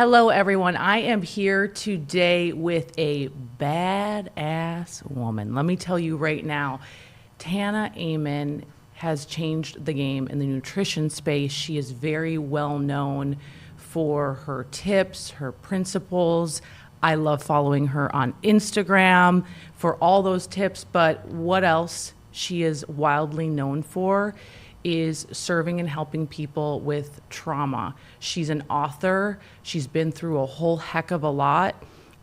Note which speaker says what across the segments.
Speaker 1: Hello, everyone. I am here today with a badass woman. Let me tell you right now, Tana Amen has changed the game in the nutrition space. She is very well known for her tips, her principles. I love following her on Instagram for all those tips, but what else she is wildly known for is serving and helping people with trauma. She's an author. She's been through a whole heck of a lot,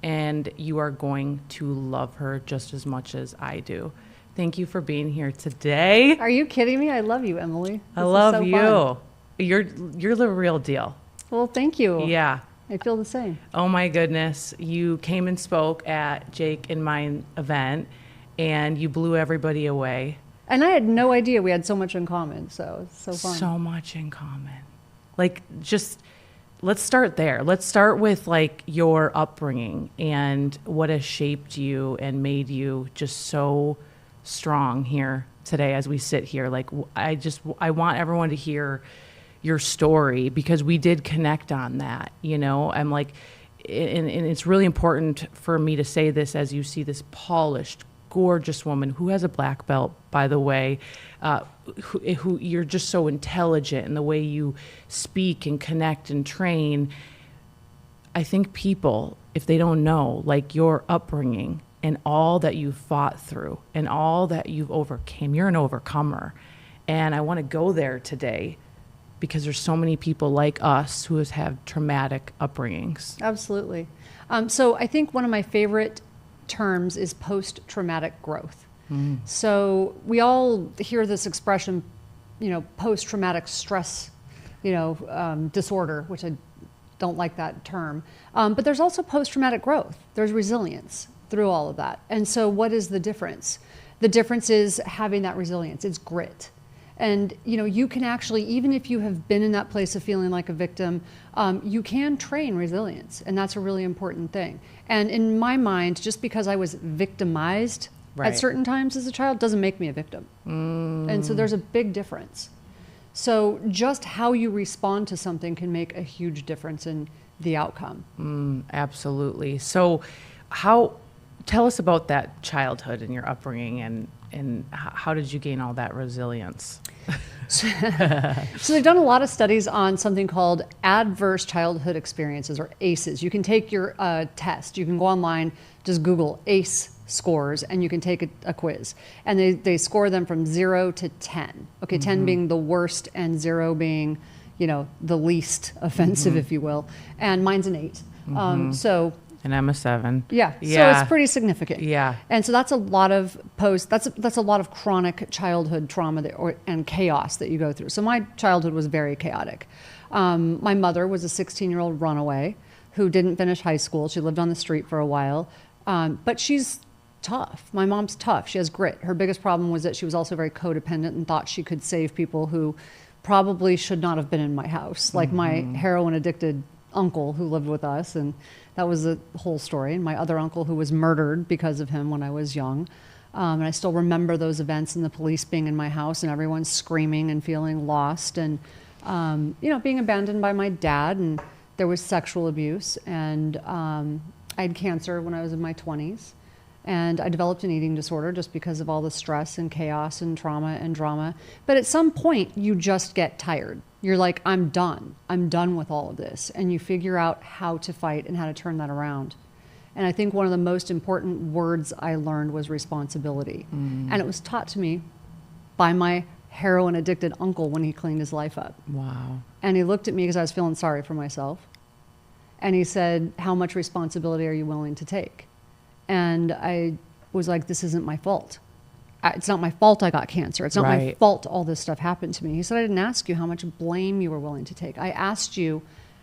Speaker 1: and you are going to love her just as much as I do. Thank you for being here today.
Speaker 2: Are you kidding me? I love you, Emily.
Speaker 1: I love
Speaker 2: so
Speaker 1: you.
Speaker 2: Fun.
Speaker 1: You're the real deal.
Speaker 2: Well, thank you.
Speaker 1: Yeah.
Speaker 2: I feel the same.
Speaker 1: Oh my goodness. You came and spoke at Jake and mine event, and you blew everybody away.
Speaker 2: And I had no idea we had so much in common, so it's so fun.
Speaker 1: So much in common. Like, just let's start there. Let's start with like your upbringing and what has shaped you and made you just so strong here today as we sit here. Like, I want everyone to hear your story because we did connect on that, you know. I'm like, and it's really important for me to say this as you see this polished, gorgeous woman who has a black belt, by the way, who you're just so intelligent in the way you speak and connect and train. I think people, if they don't know, like your upbringing and all that you've fought through and all that you've overcame, you're an overcomer. And I want to go there today because there's so many people like us who have had traumatic upbringings.
Speaker 2: Absolutely. So I think one of my favorite terms is post-traumatic growth. So we all hear this expression, you know, post-traumatic stress, disorder, which I don't like that term. But there's also post-traumatic growth. There's resilience through all of that. And so what is the difference? The difference is having that resilience. It's grit. And, you can actually, even if you have been in that place of feeling like a victim, you can train resilience. And that's a really important thing. And in my mind, just because I was victimized at certain times as a child doesn't make me a victim. And so there's a big difference. So just how you respond to something can make a huge difference in the outcome.
Speaker 1: Absolutely. So tell us about that childhood and your upbringing and how did you gain all that resilience?
Speaker 2: So they've done a lot of studies on something called adverse childhood experiences, or ACEs. You can take your test. You can go online, just Google ACE scores, and you can take a quiz. And they score them from 0 to 10. Okay, 10 being the worst and 0 being, the least offensive, if you will. And mine's an 8.
Speaker 1: And I'm a 7.
Speaker 2: Yeah. So it's pretty significant.
Speaker 1: Yeah.
Speaker 2: And so that's a lot of that's a lot of chronic childhood trauma and chaos that you go through. So my childhood was very chaotic. My mother was a 16-year-old runaway who didn't finish high school. She lived on the street for a while. But she's tough. My mom's tough. She has grit. Her biggest problem was that she was also very codependent and thought she could save people who probably should not have been in my house. Like my heroin addicted uncle who lived with us, and that was the whole story. And my other uncle who was murdered because of him when I was young. And I still remember those events and the police being in my house and everyone screaming and feeling lost and, being abandoned by my dad. And there was sexual abuse. And I had cancer when I was in my 20s. And I developed an eating disorder just because of all the stress and chaos and trauma and drama. But at some point, you just get tired. You're like, I'm done. I'm done with all of this. And you figure out how to fight and how to turn that around. And I think one of the most important words I learned was responsibility. And it was taught to me by my heroin addicted uncle when he cleaned his life up.
Speaker 1: Wow.
Speaker 2: And he looked at me because I was feeling sorry for myself. And he said, how much responsibility are you willing to take? And I was like, this isn't my fault. It's not my fault I got cancer. It's not my fault all this stuff happened to me. He said, I didn't ask you how much blame you were willing to take. I asked you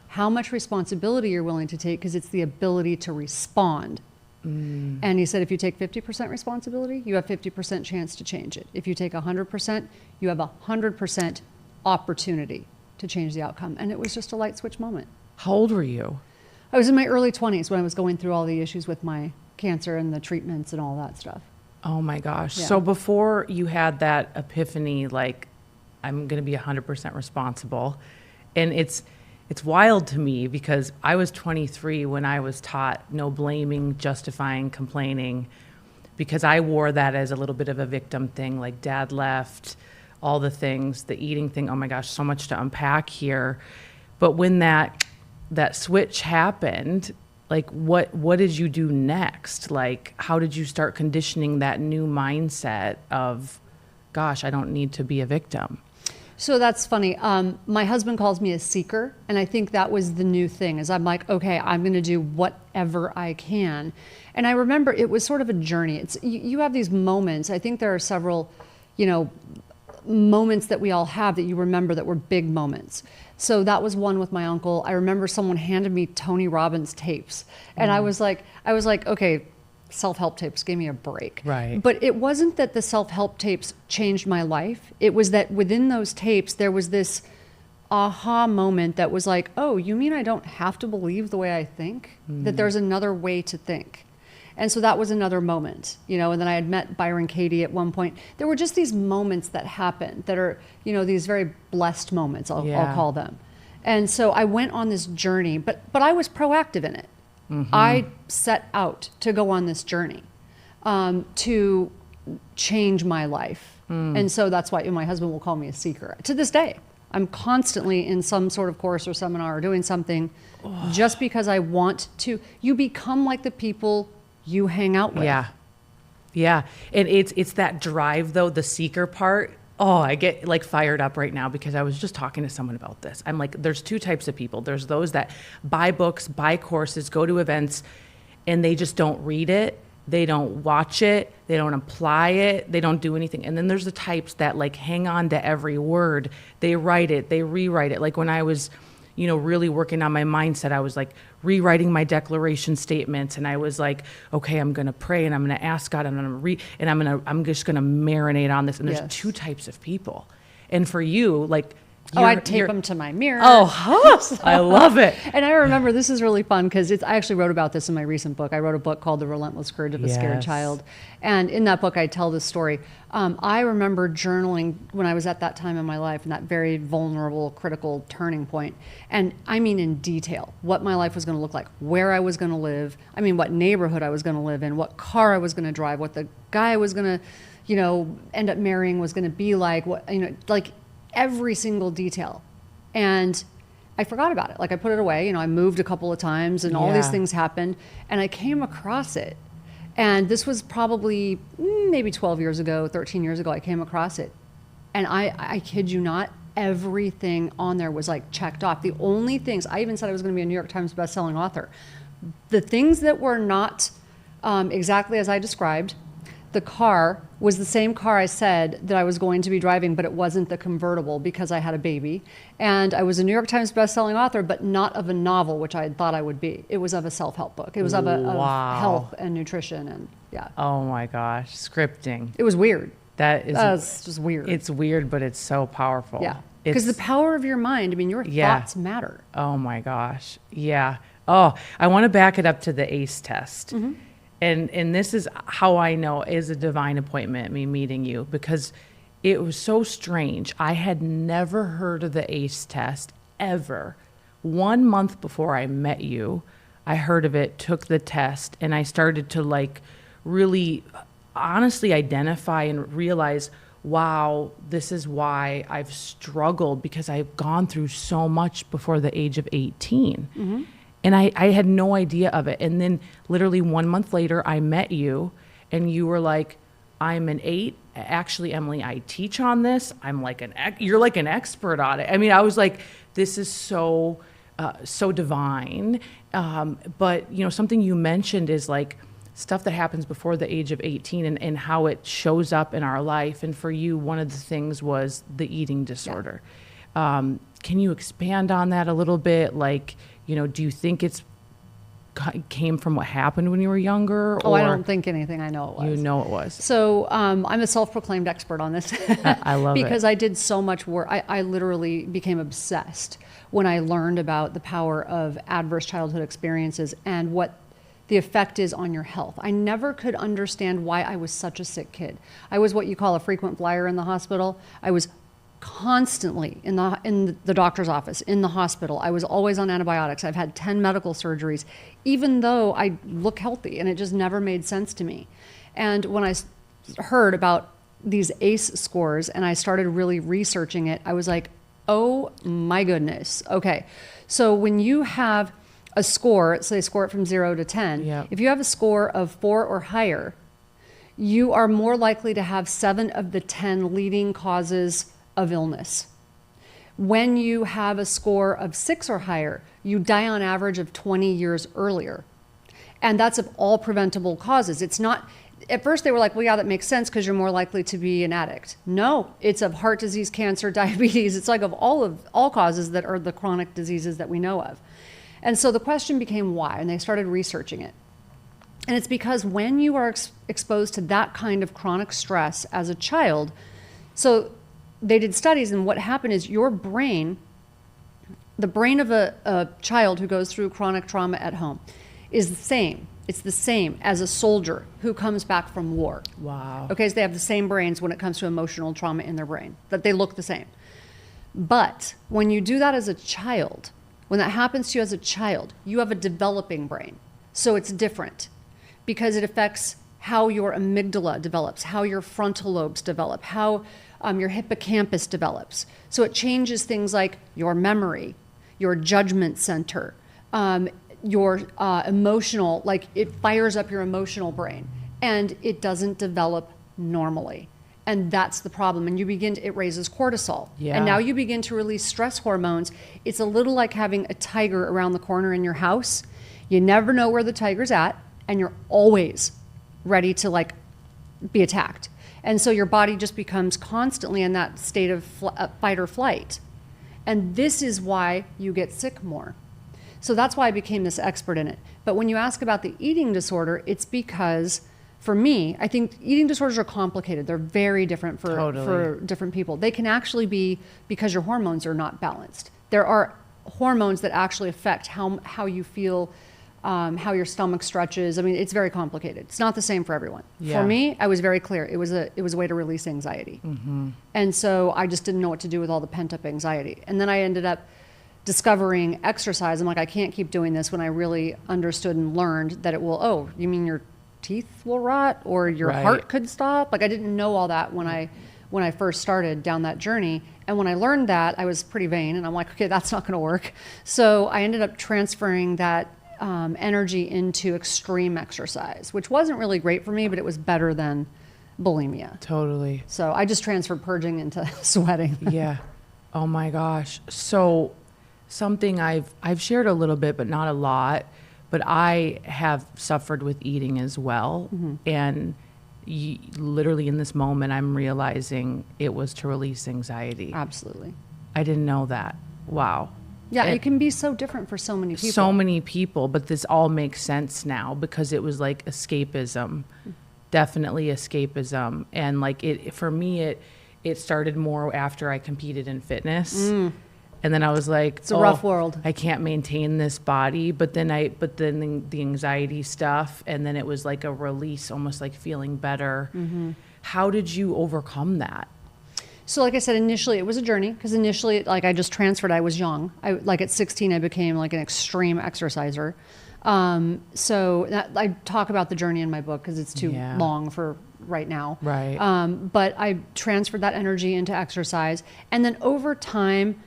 Speaker 2: how much responsibility you're willing to take because it's the ability to respond. And he said, if you take 50% responsibility, you have 50% chance to change it. If you take 100%, you have 100% opportunity to change the outcome. And it was just a light switch moment.
Speaker 1: How old were you?
Speaker 2: I was in my early 20s when I was going through all the issues with my cancer and the treatments and all that stuff.
Speaker 1: Oh my gosh.
Speaker 2: Yeah.
Speaker 1: So before you had that epiphany, like, I'm going to be 100% responsible. And it's it's wild to me because I was 23 when I was taught no blaming, justifying, complaining, because I wore that as a little bit of a victim thing, like dad left, all the things, the eating thing. Oh my gosh, so much to unpack here. But when that switch happened, like what did you do next? Like, how did you start conditioning that new mindset of, gosh, I don't need to be a victim?
Speaker 2: So that's funny. My husband calls me a seeker, and I think that was the new thing. Is I'm like, okay, I'm going to do whatever I can. And I remember it was sort of a journey. It's you have these moments. I think there are several, moments that we all have that you remember that were big moments. So that was one with my uncle. I remember someone handed me Tony Robbins tapes, and I was like, okay, self-help tapes, gave me a break.
Speaker 1: Right.
Speaker 2: But it wasn't that the self-help tapes changed my life. It was that within those tapes, there was this aha moment that was like, oh, you mean I don't have to believe the way I think? That there's another way to think. And so that was another moment, and then I had met Byron Katie at one point. There were just these moments that happened that are, these very blessed moments, I'll call them. And so I went on this journey, but I was proactive in it. I set out to go on this journey to change my life. And so that's why my husband will call me a seeker. To this day, I'm constantly in some sort of course or seminar or doing something just because I want to. You become like the people you hang out with.
Speaker 1: Yeah. And it's that drive, though, the seeker part. Oh, I get like fired up right now because I was just talking to someone about this. I'm like, there's two types of people. There's those that buy books, buy courses, go to events, and they just don't read it. They don't watch it. They don't apply it. They don't do anything. And then there's the types that like hang on to every word. They write it. They rewrite it. Like when I was, really working on my mindset, I was like rewriting my declaration statements, and I was like, okay, I'm going to pray and I'm going to ask God and I'm going to read and I'm just going to marinate on this. And there's two types of people. And for you, like,
Speaker 2: I'd tape them to my mirror.
Speaker 1: I love it.
Speaker 2: And I remember, this is really fun because I actually wrote about this in my recent book. I wrote a book called The Relentless Courage of a Scared Child. And in that book, I tell this story. I remember journaling when I was at that time in my life, in that very vulnerable, critical turning point. And I mean in detail, what my life was going to look like, where I was going to live, what neighborhood I was going to live in, what car I was going to drive, what the guy I was going to, end up marrying was going to be like, like every single detail. And I forgot about it. Like I put it away, I moved a couple of times and all these things happened, and I came across it. And this was probably maybe 12 years ago, 13 years ago, I came across it. And I kid you not, everything on there was like checked off. The only things, I even said I was going to be a New York Times bestselling author. The things that were not exactly as I described, the car was the same car I said that I was going to be driving, but it wasn't the convertible because I had a baby. And I was a New York Times bestselling author, but not of a novel, which I had thought I would be. It was of a self-help book. It was of health and nutrition and
Speaker 1: Oh my gosh, scripting.
Speaker 2: It was weird.
Speaker 1: That's
Speaker 2: just weird.
Speaker 1: It's weird, but it's so powerful.
Speaker 2: Yeah. Because the power of your mind, your thoughts matter.
Speaker 1: Oh my gosh. Yeah. Oh, I want to back it up to the ACE test. And this is how I know is a divine appointment, me meeting you, because it was so strange. I had never heard of the ACE test ever. 1 month before I met you, I heard of it, took the test, and I started to like really honestly identify and realize, wow, this is why I've struggled, because I've gone through so much before the age of 18. And I had no idea of it. And then literally 1 month later, I met you and you were like, I'm an 8. Actually, Emily, I teach on this. I'm like you're like an expert on it. I was like, this is so divine. But something you mentioned is like stuff that happens before the age of 18 and how it shows up in our life. And for you, one of the things was the eating disorder. Can you expand on that a little bit? Like, do you think it's came from what happened when you were younger?
Speaker 2: I don't think anything. I know it was.
Speaker 1: You know it was.
Speaker 2: So I'm a self-proclaimed expert on this.
Speaker 1: I love
Speaker 2: because I did so much work. I literally became obsessed when I learned about the power of adverse childhood experiences and what the effect is on your health. I never could understand why I was such a sick kid. I was what you call a frequent flyer in the hospital. I was constantly in the doctor's office, in the hospital. I was always on antibiotics. I've had 10 medical surgeries, even though I look healthy, and it just never made sense to me. And when I heard about these ACE scores and I started really researching it, I was like, oh my goodness. Okay. So when you have a score, so they score it from 0 to 10,
Speaker 1: Yep.
Speaker 2: if you have a score of 4 or higher, you are more likely to have 7 of the 10 leading causes of illness. When you have a score of 6 or higher, you die on average of 20 years earlier. And that's of all preventable causes. It's not, at first they were like, well, yeah, that makes sense because you're more likely to be an addict. No, it's of heart disease, cancer, diabetes. It's like of all causes that are the chronic diseases that we know of. And so the question became why, and they started researching it. And it's because when you are exposed to that kind of chronic stress as a child, so they did studies, and what happened is your brain, the brain of a child who goes through chronic trauma at home is the same. It's the same as a soldier who comes back from war.
Speaker 1: Wow.
Speaker 2: Okay, so they have the same brains when it comes to emotional trauma in their brain, that they look the same. But when you do that as a child, when that happens to you as a child, you have a developing brain. So it's different, because it affects how your amygdala develops, how your frontal lobes develop, how your hippocampus develops. So it changes things like your memory, your judgment center, your emotional, like it fires up your emotional brain, and it doesn't develop normally. And that's the problem. And it raises cortisol.
Speaker 1: Yeah.
Speaker 2: And now you begin to release stress hormones. It's a little like having a tiger around the corner in your house. You never know where the tiger's at, and you're always ready to like be attacked. And so your body just becomes constantly in that state of fight or flight. And this is why you get sick more. So that's why I became this expert in it. But when you ask about the eating disorder, it's because for me, I think eating disorders are complicated. They're very different for different people. They can actually be because your hormones are not balanced. There are hormones that actually affect how you feel, how your stomach stretches. I mean, it's very complicated. It's not the same for everyone.
Speaker 1: Yeah.
Speaker 2: For me, I was very clear. It was a way to release anxiety. Mm-hmm. And so I just didn't know what to do with all the pent up anxiety. And then I ended up discovering exercise. I'm like, I can't keep doing this, when I really understood and learned that it will, oh, you mean your teeth will rot or your heart could stop? Like, I didn't know all that when I first started down that journey. And when I learned that, I was pretty vain, and I'm like, okay, that's not going to work. So I ended up transferring that energy into extreme exercise, which wasn't really great for me, but it was better than bulimia.
Speaker 1: Totally.
Speaker 2: So I just transferred purging into sweating.
Speaker 1: Yeah. Oh my gosh. So something I've shared a little bit, but not a lot, but I have suffered with eating as well. Mm-hmm. And literally in this moment, I'm realizing it was to release anxiety.
Speaker 2: Absolutely.
Speaker 1: I didn't know that. Wow.
Speaker 2: Yeah, it can be so different for so many people.
Speaker 1: So many people, but this all makes sense now because it was like escapism, definitely escapism. And like for me, it started more after I competed in fitness. And then I was like,
Speaker 2: it's a rough world.
Speaker 1: I can't maintain this body. But then the anxiety stuff, and then it was like a release, almost like feeling better. Mm-hmm. How did you overcome that?
Speaker 2: So like I said, initially it was a journey, because initially, like, I just transferred. I was young. Like at 16, I became like an extreme exerciser. So I talk about the journey in my book because it's too long for right now.
Speaker 1: Right.
Speaker 2: But I transferred that energy into exercise, and then over time,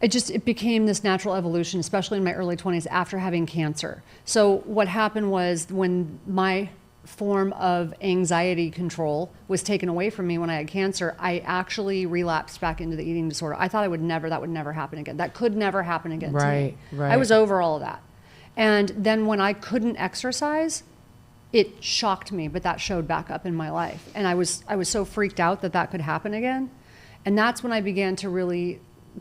Speaker 2: it became this natural evolution, especially in my early 20s after having cancer. So what happened was, when my form of anxiety control was taken away from me when I had cancer, I actually relapsed back into the eating disorder. I thought that would never happen again. That could never happen again to me. Right. I was over all of that. And then when I couldn't exercise, it shocked me, but that showed back up in my life. And I was so freaked out that could happen again. And that's when I began to really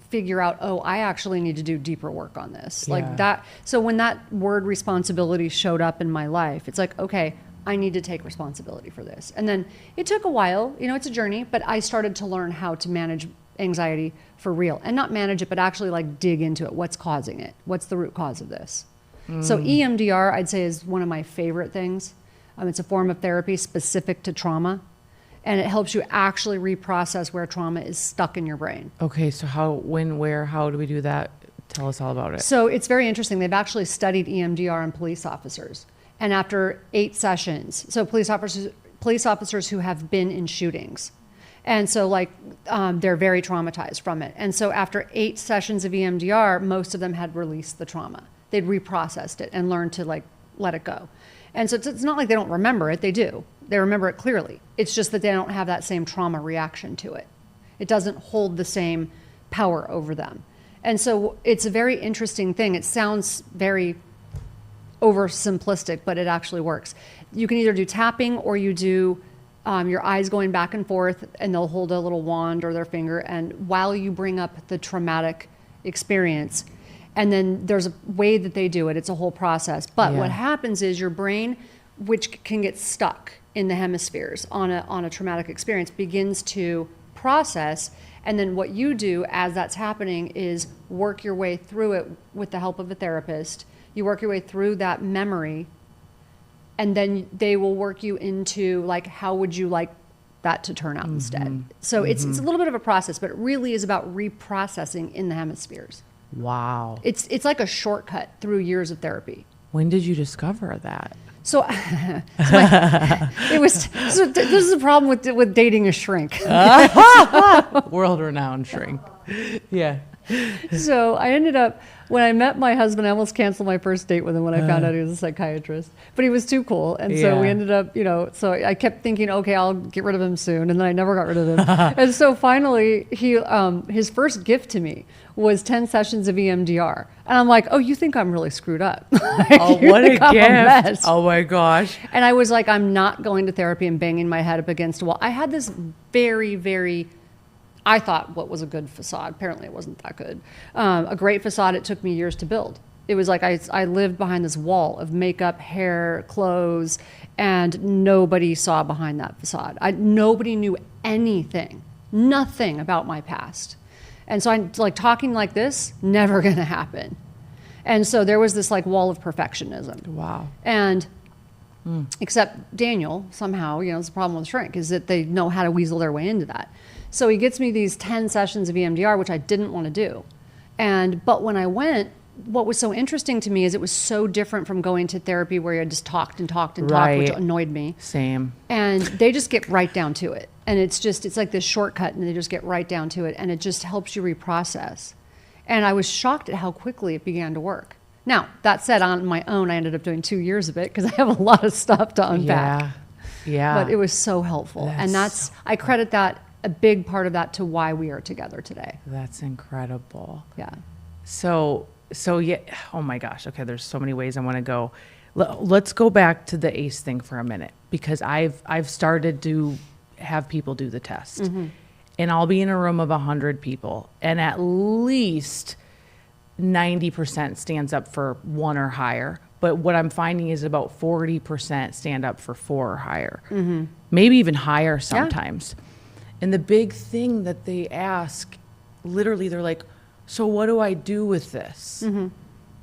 Speaker 2: figure out, oh, I actually need to do deeper work on this.
Speaker 1: Yeah.
Speaker 2: Like that. So when that word responsibility showed up in my life, it's like, okay, I need to take responsibility for this. And then it took a while, it's a journey, but I started to learn how to manage anxiety for real, and not manage it, but actually like dig into it. What's causing it? What's the root cause of this? So EMDR, I'd say, is one of my favorite things. It's a form of therapy specific to trauma. And it helps you actually reprocess where trauma is stuck in your brain.
Speaker 1: Okay, so how, when, where, how do we do that? Tell us all about it.
Speaker 2: So it's very interesting. They've actually studied EMDR on police officers. And after 8 sessions, so police officers who have been in shootings. And so like, they're very traumatized from it. And so after 8 sessions of EMDR, most of them had released the trauma. They'd reprocessed it and learned to like let it go. And so it's not like they don't remember it, they do. They remember it clearly. It's just that they don't have that same trauma reaction to it. It doesn't hold the same power over them. And so it's a very interesting thing. It sounds very oversimplistic, but it actually works. You can either do tapping or you do your eyes going back and forth, and they'll hold a little wand or their finger, and while you bring up the traumatic experience, and then there's a way that they do it. It's a whole process. But what happens is your brain, which can get stuck in the hemispheres on a traumatic experience, begins to process. And then what you do as that's happening is work your way through it with the help of a therapist. You work your way through that memory, and then they will work you into like, how would you like that to turn out instead? So it's a little bit of a process, but it really is about reprocessing in the hemispheres.
Speaker 1: Wow.
Speaker 2: It's like a shortcut through years of therapy.
Speaker 1: When did you discover that?
Speaker 2: So, this is the problem with dating a shrink.
Speaker 1: World-renowned shrink. Yeah.
Speaker 2: So I ended up, when I met my husband, I almost canceled my first date with him when I found out he was a psychiatrist. But he was too cool. And so we ended up, so I kept thinking, okay, I'll get rid of him soon. And then I never got rid of him. And so finally, his first gift to me was 10 sessions of EMDR. And I'm like, oh, you think I'm really screwed up.
Speaker 1: Oh, what a gift. Oh my gosh.
Speaker 2: And I was like, I'm not going to therapy and banging my head up against a wall. I had this very, very, I thought what was a good facade. Apparently it wasn't that good. A great facade it took me years to build. It was like I lived behind this wall of makeup, hair, clothes, and nobody saw behind that facade. Nobody knew anything, nothing about my past. And so I'm like, talking like this, never gonna happen. And so there was this like wall of perfectionism.
Speaker 1: Wow.
Speaker 2: And except Daniel, somehow, it's the problem with shrink, is that they know how to weasel their way into that. So he gets me these 10 sessions of EMDR, which I didn't want to do. But when I went, what was so interesting to me is it was so different from going to therapy where you just talked and talked and talked, which annoyed me.
Speaker 1: Same.
Speaker 2: And they just get right down to it. And it's like this shortcut, and they just get right down to it, and it just helps you reprocess. And I was shocked at how quickly it began to work. Now, that said, on my own, I ended up doing 2 years of it because I have a lot of stuff to unpack.
Speaker 1: Yeah.
Speaker 2: But it was so helpful. I credit that, a big part of that, to why we are together today.
Speaker 1: That's incredible.
Speaker 2: Yeah.
Speaker 1: So yeah, oh my gosh. Okay, there's so many ways I want to go. Let's go back to the ACE thing for a minute, because I've started to have people do the test. And I'll be in a room of 100 people, and at least 90% stands up for 1 or higher. But what I'm finding is about 40% stand up for 4 or higher, maybe even higher sometimes. Yeah. And the big thing that they ask, literally, they're like, so what do I do with this?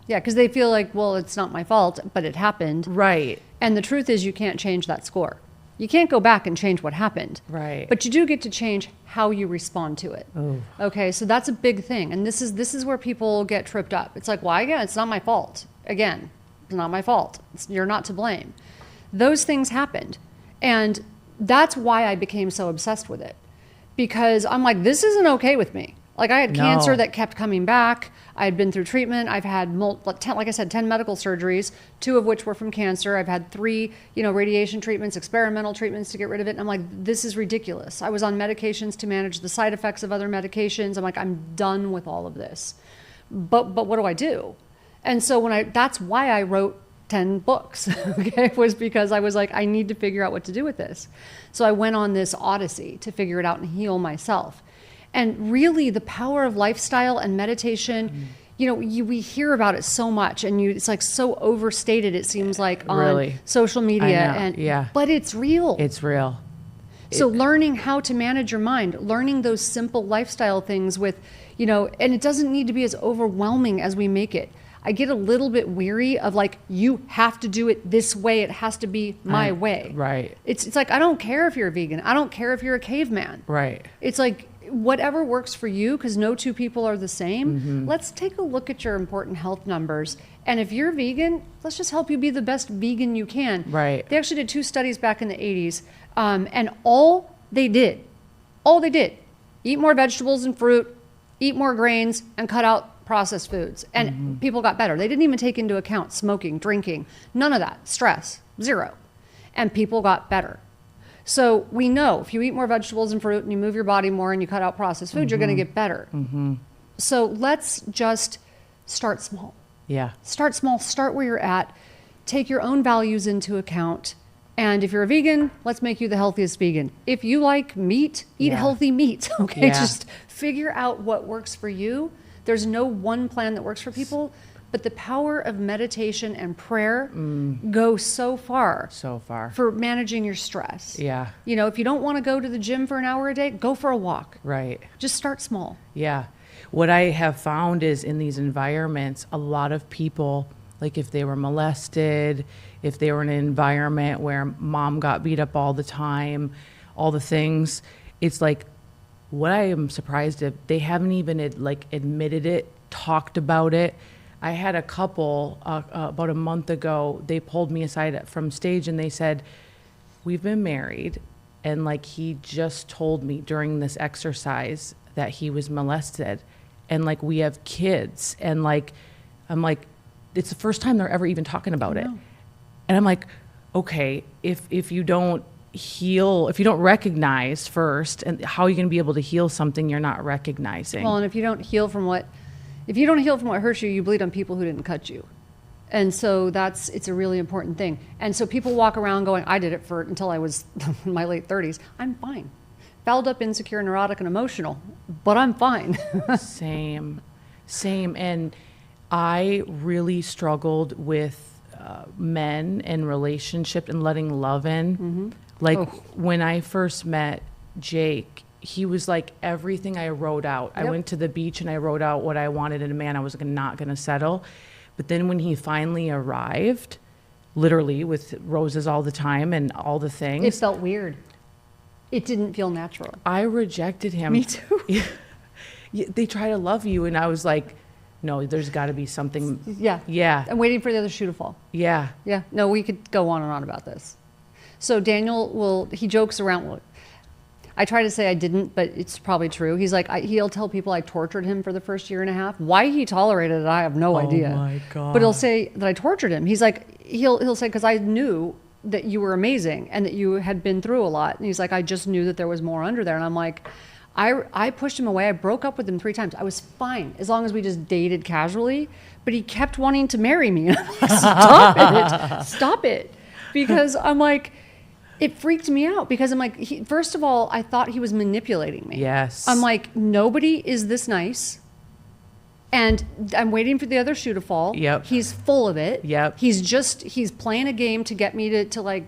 Speaker 2: Yeah, because they feel like, well, it's not my fault, but it happened.
Speaker 1: Right.
Speaker 2: And the truth is, you can't change that score. You can't go back and change what happened.
Speaker 1: Right.
Speaker 2: But you do get to change how you respond to it.
Speaker 1: Oh.
Speaker 2: Okay, so that's a big thing. And this is where people get tripped up. It's like, why again? It's not my fault. Again, it's not my fault. You're not to blame. Those things happened. And that's why I became so obsessed with it. Because I'm like, this isn't okay with me. Like, I had cancer that kept coming back. I had been through treatment. I've had, 10 medical surgeries, 2 of which were from cancer. I've had 3, radiation treatments, experimental treatments to get rid of it. And I'm like, this is ridiculous. I was on medications to manage the side effects of other medications. I'm like, I'm done with all of this. But what do I do? And so that's why I wrote 10 books, okay, was because I was like, I need to figure out what to do with this. So I went on this odyssey to figure it out and heal myself. And really, the power of lifestyle and meditation, we hear about it so much, and it's like so overstated, it seems like, on social media. But it's real.
Speaker 1: It's real.
Speaker 2: So learning how to manage your mind, learning those simple lifestyle things with, and it doesn't need to be as overwhelming as we make it. I get a little bit weary of like, you have to do it this way. It has to be my way.
Speaker 1: Right.
Speaker 2: It's like, I don't care if you're a vegan. I don't care if you're a caveman.
Speaker 1: Right.
Speaker 2: It's like, whatever works for you, because no two people are the same. Let's take a look at your important health numbers. And if you're vegan, let's just help you be the best vegan you can.
Speaker 1: Right.
Speaker 2: They actually did 2 studies back in the 80s. And all they did, eat more vegetables and fruit, eat more grains, and cut out processed foods. And people got better. They didn't even take into account smoking, drinking, none of that, stress, 0. And people got better. So we know if you eat more vegetables and fruit and you move your body more and you cut out processed food, you're going to get better. So let's just start small.
Speaker 1: Yeah.
Speaker 2: Start small, start where you're at, take your own values into account. And if you're a vegan, let's make you the healthiest vegan. If you like meat, eat healthy meat, okay?
Speaker 1: Yeah.
Speaker 2: Just figure out what works for you. There's no one plan that works for people, but the power of meditation and prayer go so far.
Speaker 1: So far.
Speaker 2: For managing your stress.
Speaker 1: Yeah.
Speaker 2: You know, if you don't want to go to the gym for an hour a day, go for a walk.
Speaker 1: Right.
Speaker 2: Just start small.
Speaker 1: Yeah. What I have found is in these environments, a lot of people, like if they were molested, if they were in an environment where mom got beat up all the time, all the things, it's like, what I am surprised at, they haven't even admitted it, talked about it. I had a couple about a month ago, they pulled me aside from stage and they said, we've been married. And like, he just told me during this exercise that he was molested, and like, we have kids. And like, I'm like, it's the first time they're ever even talking about it. And I'm like, okay, if you don't heal, if you don't recognize first, and how are you going to be able to heal something you're not recognizing?
Speaker 2: Well, and if you don't heal from what hurts you, you bleed on people who didn't cut you. And so it's a really important thing. And so people walk around going, I did it until I was in my late 30s. I'm fine. Fouled up, insecure, neurotic, and emotional, but I'm fine.
Speaker 1: Same. And I really struggled with men and relationship and letting love in. Like when I first met Jake, he was like everything I wrote out. I went to the beach and I wrote out what I wanted in a man. I was not going to settle. But then when he finally arrived, literally with roses all the time and all the things.
Speaker 2: It felt weird. It didn't feel natural.
Speaker 1: I rejected him.
Speaker 2: Me too.
Speaker 1: They try to love you. And I was like, no, there's got to be something.
Speaker 2: Yeah.
Speaker 1: Yeah.
Speaker 2: I'm waiting for the other shoe to fall.
Speaker 1: Yeah.
Speaker 2: Yeah. No, we could go on and on about this. So Daniel he jokes around. Well, I try to say I didn't, but it's probably true. He's like, he'll tell people I tortured him for the first year and a half. Why he tolerated it, I have no idea.
Speaker 1: Oh my God.
Speaker 2: But he'll say that I tortured him. He's like, he'll say, because I knew that you were amazing and that you had been through a lot. And he's like, I just knew that there was more under there. And I'm like, I pushed him away. I broke up with him 3 times. I was fine as long as we just dated casually. But he kept wanting to marry me. And I'm like, stop it. Because I'm like, it freaked me out because I'm like, first of all, I thought he was manipulating me.
Speaker 1: Yes.
Speaker 2: I'm like, nobody is this nice. And I'm waiting for the other shoe to fall.
Speaker 1: Yep.
Speaker 2: He's full of it.
Speaker 1: Yep.
Speaker 2: He's playing a game to get me to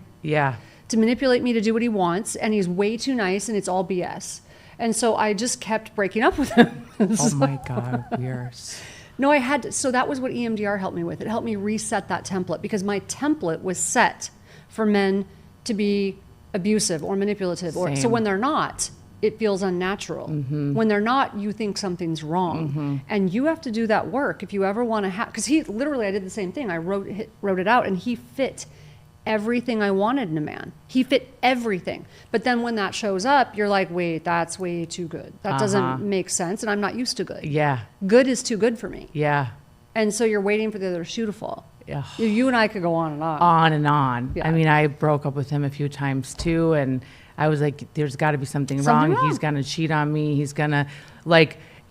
Speaker 2: manipulate me to do what he wants. And he's way too nice and it's all BS. And so I just kept breaking up with him.
Speaker 1: Oh my God,
Speaker 2: No, so that was what EMDR helped me with. It helped me reset that template because my template was set for men to be abusive or manipulative. So when they're not, it feels unnatural. When they're not, you think something's wrong. And you have to do that work if you ever want to have, because I did the same thing. I wrote it out and he fit everything I wanted in a man. He fit everything. But then when that shows up, you're like, wait, that's way too good. That doesn't make sense. And I'm not used to good.
Speaker 1: Yeah.
Speaker 2: Good is too good for me.
Speaker 1: Yeah.
Speaker 2: And so you're waiting for the other shoe to fall.
Speaker 1: Yeah.
Speaker 2: You and I could go on and on.
Speaker 1: On and on.
Speaker 2: Yeah.
Speaker 1: I mean, I broke up with him a few times too. And I was like, there's got to be something wrong. He's going to cheat on me. He's going to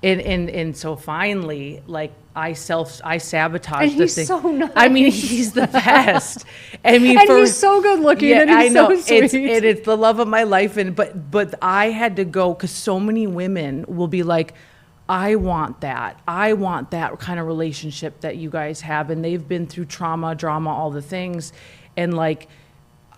Speaker 1: and so finally, like I sabotaged
Speaker 2: and
Speaker 1: the
Speaker 2: he's
Speaker 1: thing.
Speaker 2: So nice.
Speaker 1: I mean, he's the best. I mean,
Speaker 2: and he's so good looking.
Speaker 1: Yeah,
Speaker 2: and he's
Speaker 1: I know.
Speaker 2: So sweet.
Speaker 1: It's the love of my life. But I had to go because so many women will be like, I want that kind of relationship that you guys have. And they've been through trauma, drama, all the things. And like,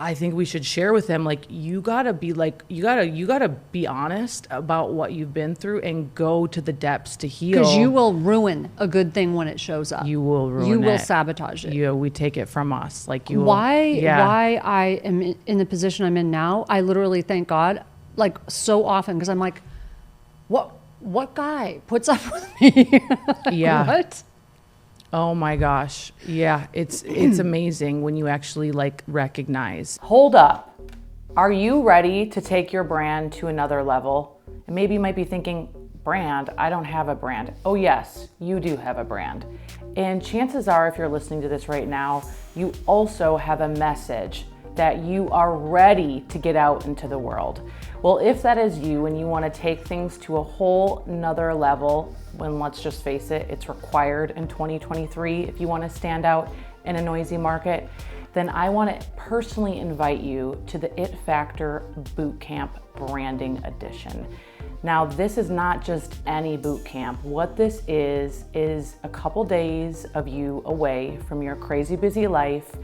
Speaker 1: I think we should share with them, like, you gotta be honest about what you've been through and go to the depths to heal.
Speaker 2: Because you will ruin a good thing when it shows up.
Speaker 1: You will ruin it.
Speaker 2: You will sabotage it.
Speaker 1: We take it from us. Like
Speaker 2: why I am in the position I'm in now, I literally thank God, like, so often, because I'm like, what guy puts up with me?
Speaker 1: Yeah.
Speaker 2: What?
Speaker 1: Oh my gosh. Yeah. It's amazing when you actually like recognize. Hold up. Are you ready to take your brand to another level? And maybe you might be thinking, brand? I don't have a brand. Oh yes, you do have a brand. And chances are, if you're listening to this right now, you also have a message that you are ready to get out into the world. Well, if that is you and you want to take things to a whole nother level, when let's just face it, it's required in 2023 if you want to stand out in a noisy market, then I want to personally invite you to the It Factor Bootcamp Branding Edition. Now, this is not just any boot camp. What this is a couple days of you away from your crazy busy life,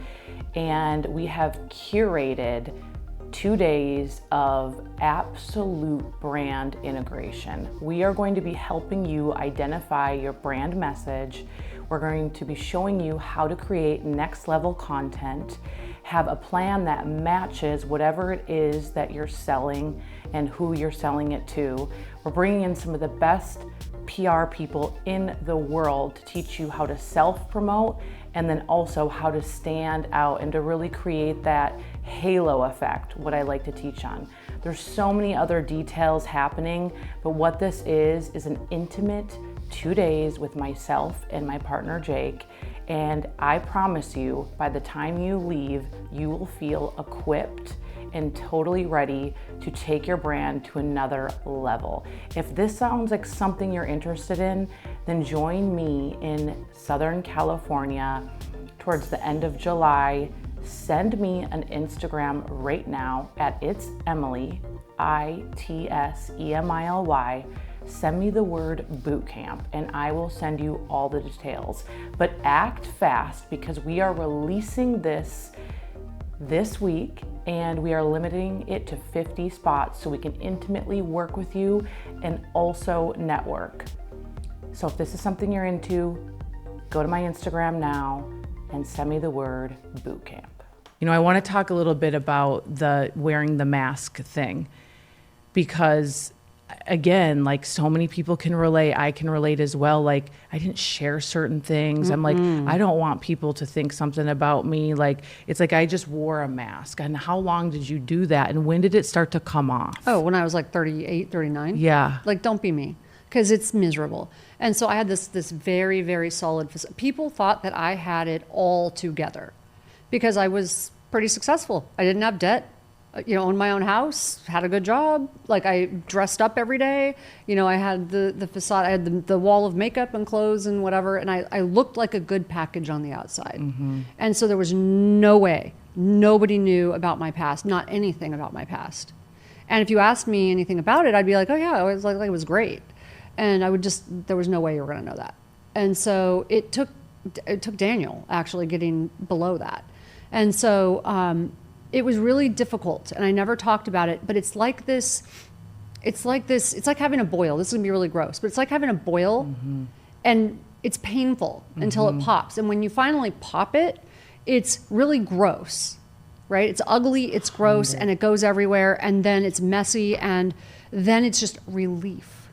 Speaker 1: and we have curated 2 days of absolute brand integration. We are going to be helping you identify your brand message. We're going to be showing you how to create next level content, have a plan that matches whatever it is that you're selling and who you're selling it to. We're bringing in some of the best PR people in the world to teach you how to self-promote and then also how to stand out and to really create that halo effect, what I like to teach on. There's so many other details happening, but what this is an intimate 2 days with myself and my partner Jake. And I promise you, by the time you leave, you will feel equipped and totally ready to take your brand to another level. If this sounds like something you're interested in, then join me in Southern California towards the end of July. Send me an Instagram right now at It's Emily, ITSEMILY. Send me the word bootcamp and I will send you all the details. But act fast because we are releasing this week and we are limiting it to 50 spots so we can intimately work with you and also network. So if this is something you're into, go to my Instagram now and send me the word bootcamp. You know, I want to talk a little bit about the wearing the mask thing because again, like so many people can relate. I can relate as well. Like I didn't share certain things. I'm like, I don't want people to think something about me. Like, it's like, I just wore a mask. And how long did you do that? And when did it start to come off?
Speaker 2: Oh, when I was like 38, 39.
Speaker 1: Yeah.
Speaker 2: Like, don't be me. Because it's miserable. And so I had this very, very solid, people thought that I had it all together because I was pretty successful. I didn't have debt. Owned my own house, had a good job. Like I dressed up every day. I had the facade, I had the wall of makeup and clothes and whatever. And I looked like a good package on the outside. Mm-hmm. And so there was no way, nobody knew about my past, not anything about my past. And if you asked me anything about it, I'd be like, oh yeah, it was great. And there was no way you were gonna know that. And so it took Daniel actually getting below that. And so, it was really difficult and I never talked about it, but it's like having a boil. This is gonna be really gross, but it's like having a boil mm-hmm. and it's painful mm-hmm. until it pops. And when you finally pop it, it's really gross, right? It's ugly, it's gross and it goes everywhere and then it's messy and then it's just relief.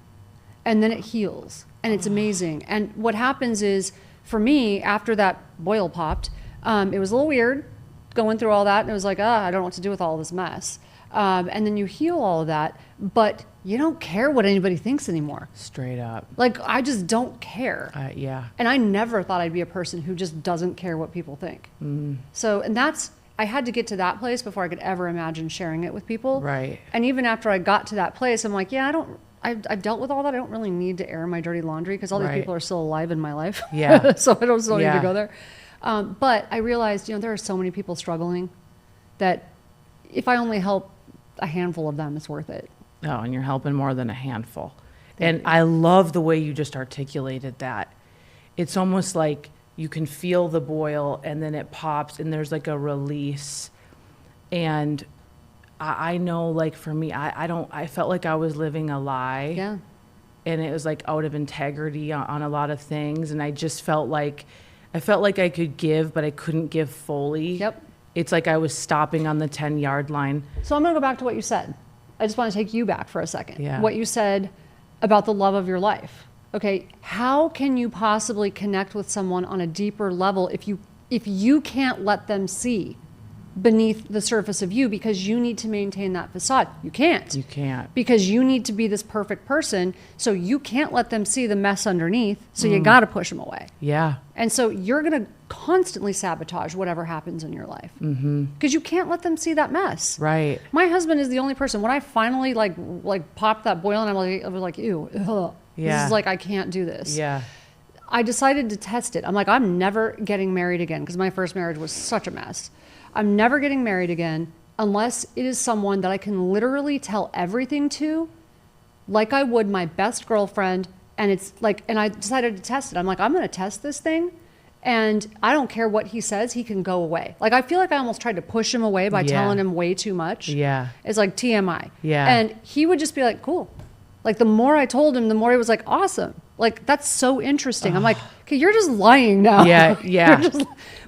Speaker 2: And then it heals and it's amazing. And what happens is for me, after that boil popped, it was a little weird going through all that, and it was like, I don't know what to do with all this mess. And then you heal all of that, but you don't care what anybody thinks anymore.
Speaker 1: Straight up.
Speaker 2: Like, I just don't care.
Speaker 1: Yeah.
Speaker 2: And I never thought I'd be a person who just doesn't care what people think. Mm. So, and I had to get to that place before I could ever imagine sharing it with people.
Speaker 1: Right.
Speaker 2: And even after I got to that place, I'm like, yeah, I've dealt with all that. I don't really need to air my dirty laundry because all these people are still alive in my life.
Speaker 1: Yeah.
Speaker 2: So I don't need to go there. But I realized, there are so many people struggling that if I only help a handful of them, it's worth it.
Speaker 1: Oh, and you're helping more than a handful. And I love the way you just articulated that. It's almost like you can feel the boil and then it pops and there's like a release. And I know, like, for me, I felt like I was living a lie.
Speaker 2: Yeah.
Speaker 1: And it was like out of integrity on a lot of things. And I just felt like I could give, but I couldn't give fully.
Speaker 2: Yep.
Speaker 1: It's like I was stopping on the 10-yard line.
Speaker 2: So I'm going to go back to what you said. I just want to take you back for a second.
Speaker 1: Yeah.
Speaker 2: What you said about the love of your life. Okay, how can you possibly connect with someone on a deeper level if you can't let them see beneath the surface of you because you need to maintain that facade? You can't.
Speaker 1: You can't.
Speaker 2: Because you need to be this perfect person, so you can't let them see the mess underneath, so you got to push them away.
Speaker 1: Yeah.
Speaker 2: And so you're going to constantly sabotage whatever happens in your life because you can't let them see that mess.
Speaker 1: Right.
Speaker 2: My husband is the only person. When I finally like popped that boil, and I was like, ew, ugh.
Speaker 1: Yeah.
Speaker 2: This is like, I can't do this.
Speaker 1: Yeah.
Speaker 2: I decided to test it. I'm like, I'm never getting married again because my first marriage was such a mess. I'm never getting married again unless it is someone that I can literally tell everything to, like I would my best girlfriend. And it's like, and I decided to test it. I'm like, I'm going to test this thing. And I don't care what he says, he can go away. Like, I feel like I almost tried to push him away by telling him way too much.
Speaker 1: Yeah.
Speaker 2: It's like TMI.
Speaker 1: Yeah.
Speaker 2: And he would just be like, cool. Like, the more I told him, the more he was like, awesome. Like, that's so interesting. I'm like, okay, you're just lying now.
Speaker 1: Yeah, yeah.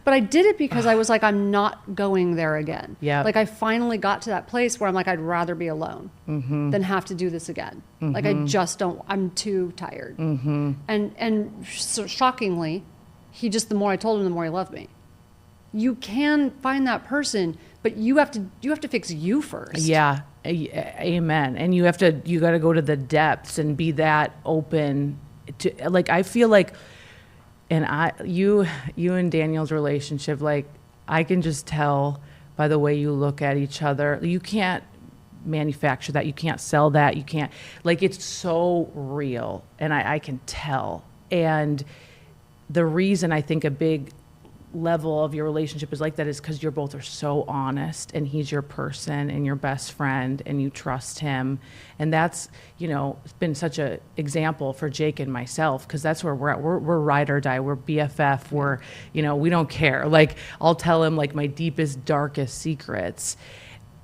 Speaker 2: But I did it because I was like, I'm not going there again.
Speaker 1: Yeah.
Speaker 2: Like, I finally got to that place where I'm like, I'd rather be alone than have to do this again. Like, I just don't, I'm too tired. And so shockingly, the more I told him, the more he loved me. You can find that person, but you have to fix you first.
Speaker 1: Yeah. Amen. And you got to go to the depths and be that open to, like, I feel like, and you and Daniel's relationship, like, I can just tell by the way you look at each other. You can't manufacture that. You can't sell that. You can't, like, it's so real, and I can tell. And the reason I think a big level of your relationship is like that is because you're both are so honest, and he's your person and your best friend, and you trust him. And that's, it's been such a example for Jake and myself, because that's where we're at. We're ride or die. We're BFF. We're, we don't care. Like, I'll tell him like my deepest, darkest secrets.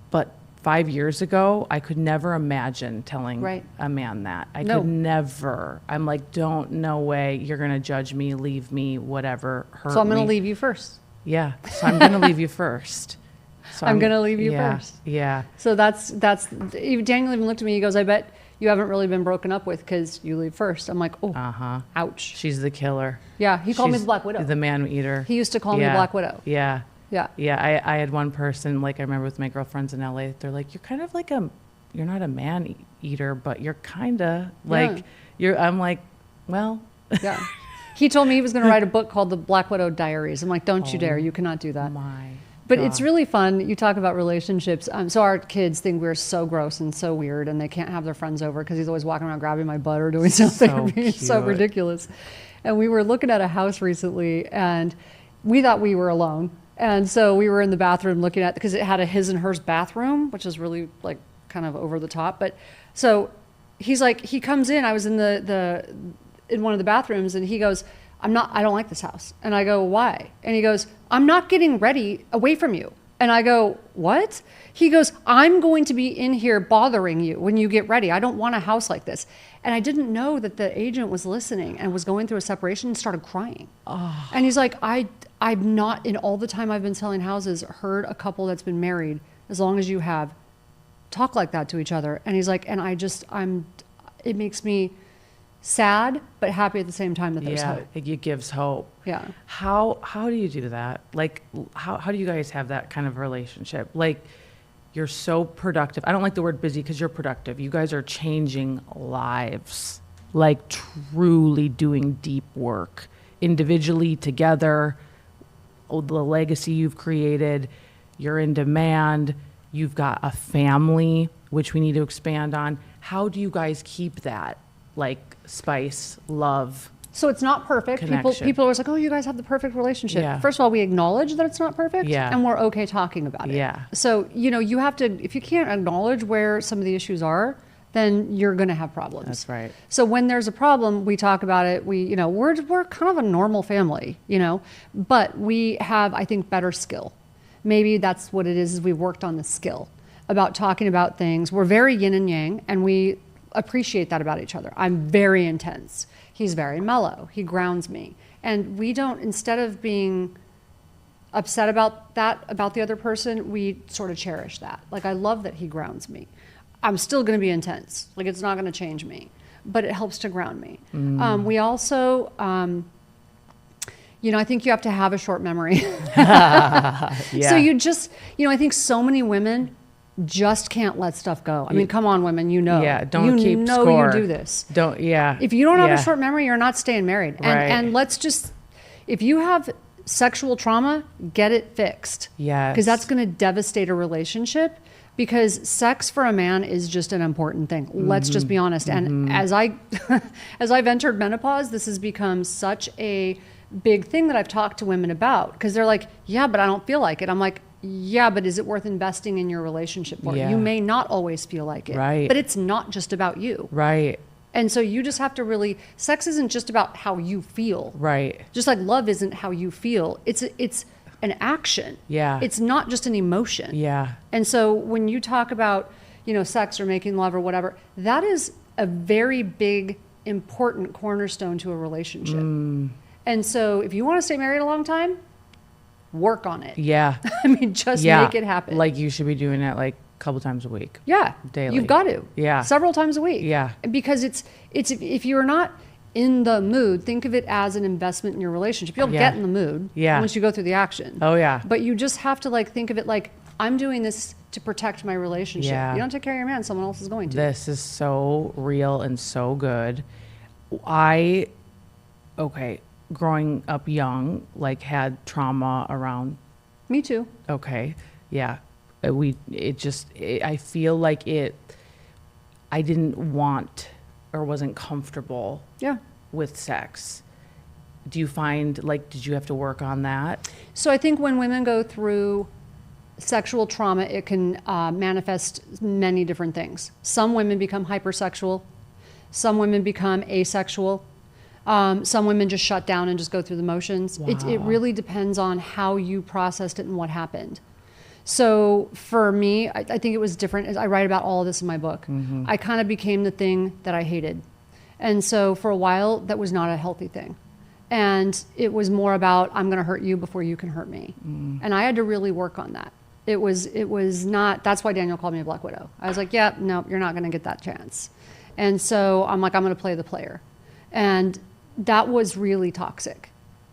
Speaker 1: But 5 years ago, I could never imagine telling a man that. I could never. I'm like, no way. You're going to judge me, leave me, whatever, hurt me.
Speaker 2: So I'm going to leave you first.
Speaker 1: Yeah. So I'm going to leave you first. So
Speaker 2: I'm going to leave you first.
Speaker 1: Yeah.
Speaker 2: So that's, Daniel even looked at me, he goes, I bet you haven't really been broken up with because you leave first. I'm like, oh, ouch.
Speaker 1: She's the killer.
Speaker 2: Yeah. He called me the Black Widow.
Speaker 1: The man eater.
Speaker 2: He used to call me Black Widow.
Speaker 1: Yeah.
Speaker 2: Yeah.
Speaker 1: Yeah. I had one person, like, I remember with my girlfriends in LA, they're like, you're kind of like you're not a man eater, but you're kind of like, I'm like, well. Yeah.
Speaker 2: He told me he was going to write a book called The Black Widow Diaries. I'm like, don't you dare. You cannot do that. But it's really fun. You talk about relationships. So our kids think we're so gross and so weird, and they can't have their friends over because he's always walking around grabbing my butt or doing something. It's so ridiculous. And we were looking at a house recently, and we thought we were alone. And so we were in the bathroom looking at, because it had a his and hers bathroom, which is really like kind of over the top. But so he's like, he comes in, I was in in one of the bathrooms, and he goes, I don't like this house. And I go, why? And he goes, I'm not getting ready away from you. And I go, what? He goes, I'm going to be in here bothering you when you get ready. I don't want a house like this. And I didn't know that the agent was listening and was going through a separation and started crying. Oh. And he's like, I've not, in all the time I've been selling houses, heard a couple that's been married, as long as you have, talk like that to each other. And he's like, and it makes me sad, but happy at the same time that there's hope.
Speaker 1: It gives hope.
Speaker 2: Yeah.
Speaker 1: How do you do that? Like, how do you guys have that kind of relationship? Like, you're so productive. I don't like the word busy because you're productive. You guys are changing lives, like truly doing deep work, individually, together. The legacy you've created, you're in demand, you've got a family, which we need to expand on. How do you guys keep that, like, spice, love?
Speaker 2: So it's not perfect. People are always like, oh, you guys have the perfect relationship. Yeah. First of all, we acknowledge that it's not perfect, and we're okay talking about it. Yeah. So, you have to, if you can't acknowledge where some of the issues are, then you're going to have problems.
Speaker 1: That's right.
Speaker 2: So when there's a problem, we talk about it. We're kind of a normal family, but we have, I think, better skill maybe that's what it is we've worked on the skill about talking about things. We're very yin and yang, and we appreciate that about each other. I'm very intense. He's very mellow. He grounds me. And we don't, instead of being upset about that, about the other person, we sort of cherish that. Like, I love that he grounds me. I'm still going to be intense. Like, it's not going to change me, but it helps to ground me. We also, I think you have to have a short memory. So you just, I think so many women just can't let stuff go. I mean, come on, women,
Speaker 1: Yeah, don't keep
Speaker 2: know
Speaker 1: score.
Speaker 2: you do this.
Speaker 1: Don't, yeah.
Speaker 2: If you don't have a short memory, you're not staying married. And let's just, if you have sexual trauma, get it fixed.
Speaker 1: Yes.
Speaker 2: Because that's going to devastate a relationship. Because sex for a man is just an important thing. Let's just be honest. And as I've entered menopause, this has become such a big thing that I've talked to women about. Because they're like, yeah, but I don't feel like it. I'm like, yeah, but is it worth investing in your relationship for? You may not always feel like it.
Speaker 1: Right.
Speaker 2: But it's not just about you.
Speaker 1: Right.
Speaker 2: And so you just have to really, sex isn't just about how you feel.
Speaker 1: Right.
Speaker 2: Just like love isn't how you feel. It's an action.
Speaker 1: Yeah.
Speaker 2: It's not just an emotion.
Speaker 1: Yeah.
Speaker 2: And so when you talk about, sex or making love or whatever, that is a very big, important cornerstone to a relationship. And so if you want to stay married a long time, work on it.
Speaker 1: Yeah.
Speaker 2: I mean, just make it happen.
Speaker 1: Like, you should be doing it like a couple times a week.
Speaker 2: Yeah.
Speaker 1: Daily.
Speaker 2: You've got to.
Speaker 1: Yeah.
Speaker 2: Several times a week.
Speaker 1: Yeah.
Speaker 2: Because it's if you're not in the mood, think of it as an investment in your relationship. You'll get in the mood once you go through the action.
Speaker 1: Oh, yeah.
Speaker 2: But you just have to think of it like, I'm doing this to protect my relationship.
Speaker 1: Yeah.
Speaker 2: You don't take care of your man, someone else is going to.
Speaker 1: This is so real and so good. Growing up young, had trauma around.
Speaker 2: Me too.
Speaker 1: Okay. Yeah. I feel like I didn't want or wasn't comfortable with sex. Do you find, did you have to work on that?
Speaker 2: So I think when women go through sexual trauma, it can manifest many different things. Some women become hypersexual. Some women become asexual. Some women just shut down and just go through the motions.
Speaker 1: Wow.
Speaker 2: It really depends on how you processed it and what happened. So for me, I think it was different. I write about all of this in my book. I kind of became the thing that I hated. And so for a while, that was not a healthy thing. And it was more about, I'm going to hurt you before you can hurt me. And I had to really work on that. It was not, that's why Daniel called me a Black Widow. I was like, yeah, no, you're not going to get that chance. And so I'm like, I'm going to play the player. And that was really toxic.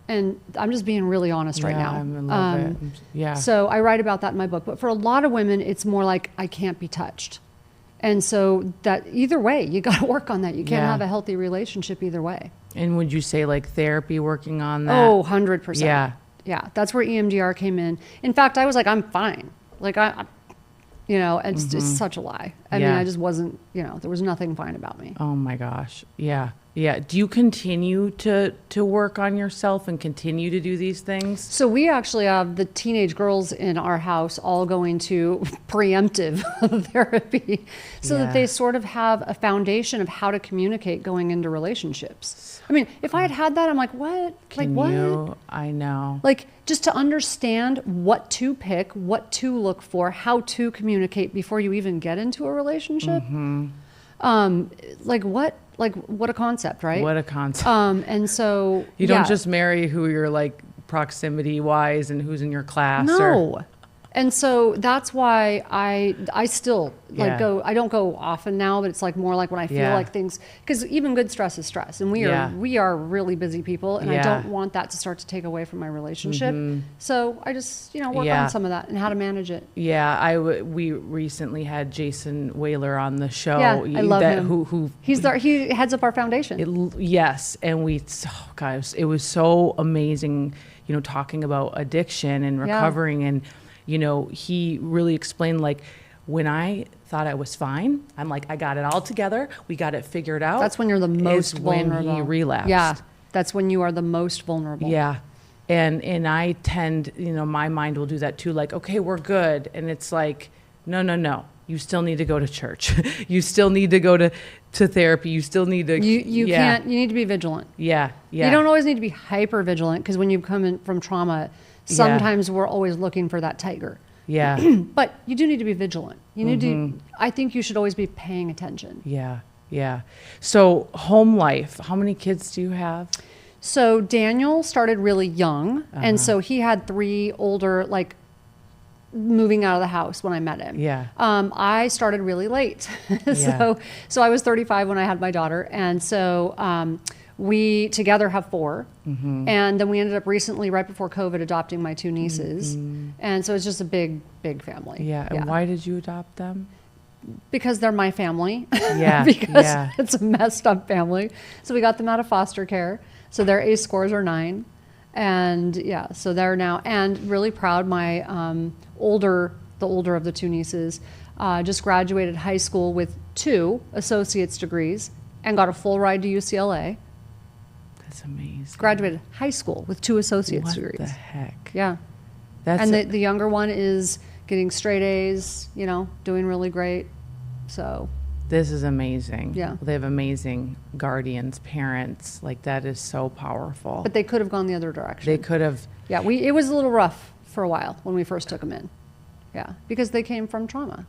Speaker 2: And I'm just being really honest right now.
Speaker 1: I love it. Yeah.
Speaker 2: So I write about that in my book. But for a lot of women, it's more like, I can't be touched. And so that either way, you got to work on that. You can't have a healthy relationship either way.
Speaker 1: And would you say therapy working on that?
Speaker 2: Oh, 100%.
Speaker 1: Yeah.
Speaker 2: Yeah. That's where EMDR came in. In fact, I was like, I'm fine. It's just such a lie. I mean, I just wasn't, there was nothing fine about me.
Speaker 1: Oh my gosh. Yeah. Yeah. Do you continue to work on yourself and continue to do these things?
Speaker 2: So we actually have the teenage girls in our house all going to preemptive therapy so that they sort of have a foundation of how to communicate going into relationships. I mean, if I had that, I'm like, what? What?
Speaker 1: I know.
Speaker 2: Just to understand what to pick, what to look for, how to communicate before you even get into a relationship. What a concept, right?
Speaker 1: What a concept.
Speaker 2: And so
Speaker 1: you don't just marry who you're proximity wise and who's in your class.
Speaker 2: No. And so that's why I still go. I don't go often now, but it's more like when I feel like things, because even good stress is stress, and we are really busy people, and I don't want that to start to take away from my relationship. So I just work on some of that and how to manage it.
Speaker 1: Yeah, we recently had Jason Whaler on the show.
Speaker 2: Yeah, I love him. He heads up our foundation.
Speaker 1: Yes, and it was so amazing. Talking about addiction and recovering and. He really explained when I thought I was fine, I'm like, I got it all together. We got it figured out.
Speaker 2: That's when you're the most vulnerable.
Speaker 1: When he relapsed.
Speaker 2: Yeah. That's when you are the most vulnerable.
Speaker 1: Yeah. And I tend, my mind will do that too. Okay, we're good. And it's no. You still need to go to church. You still need to go to therapy. You still need to.
Speaker 2: You can't, you need to be vigilant.
Speaker 1: Yeah. Yeah.
Speaker 2: You don't always need to be hyper vigilant because when you come in from trauma, Sometimes we're always looking for that tiger.
Speaker 1: Yeah.
Speaker 2: But you do need to be vigilant. You need to, I think you should always be paying attention.
Speaker 1: Yeah. Yeah. So home life, how many kids do you have?
Speaker 2: So Daniel started really young. And so he had 3 older, like moving out of the house when I met him.
Speaker 1: Yeah.
Speaker 2: I started really late.
Speaker 1: Yeah.
Speaker 2: So I was 35 when I had my daughter. And so we together have 4. And then we ended up recently, right before COVID, adopting my 2 nieces. And so it's just a big, big family.
Speaker 1: Yeah. And why did you adopt them?
Speaker 2: Because they're my family.
Speaker 1: Yeah.
Speaker 2: Because
Speaker 1: Yeah.
Speaker 2: it's a messed up family. So we got them out of foster care. So their ACE scores are 9. And yeah, so they're now, and really proud, my the older of the 2 nieces, just graduated high school with 2 associate's degrees and got a full ride to UCLA.
Speaker 1: That's amazing.
Speaker 2: Graduated high school with 2 associate's
Speaker 1: What
Speaker 2: degrees.
Speaker 1: the heck?
Speaker 2: Yeah.
Speaker 1: That's
Speaker 2: And the younger one is getting straight A's, you know, doing really great. So
Speaker 1: this is amazing.
Speaker 2: Yeah.
Speaker 1: They have amazing guardians, parents. Like, that is so powerful.
Speaker 2: but they could have gone the other direction.
Speaker 1: They could have.
Speaker 2: Yeah, it was a little rough for a while when we first took them in. Yeah, because they came from trauma.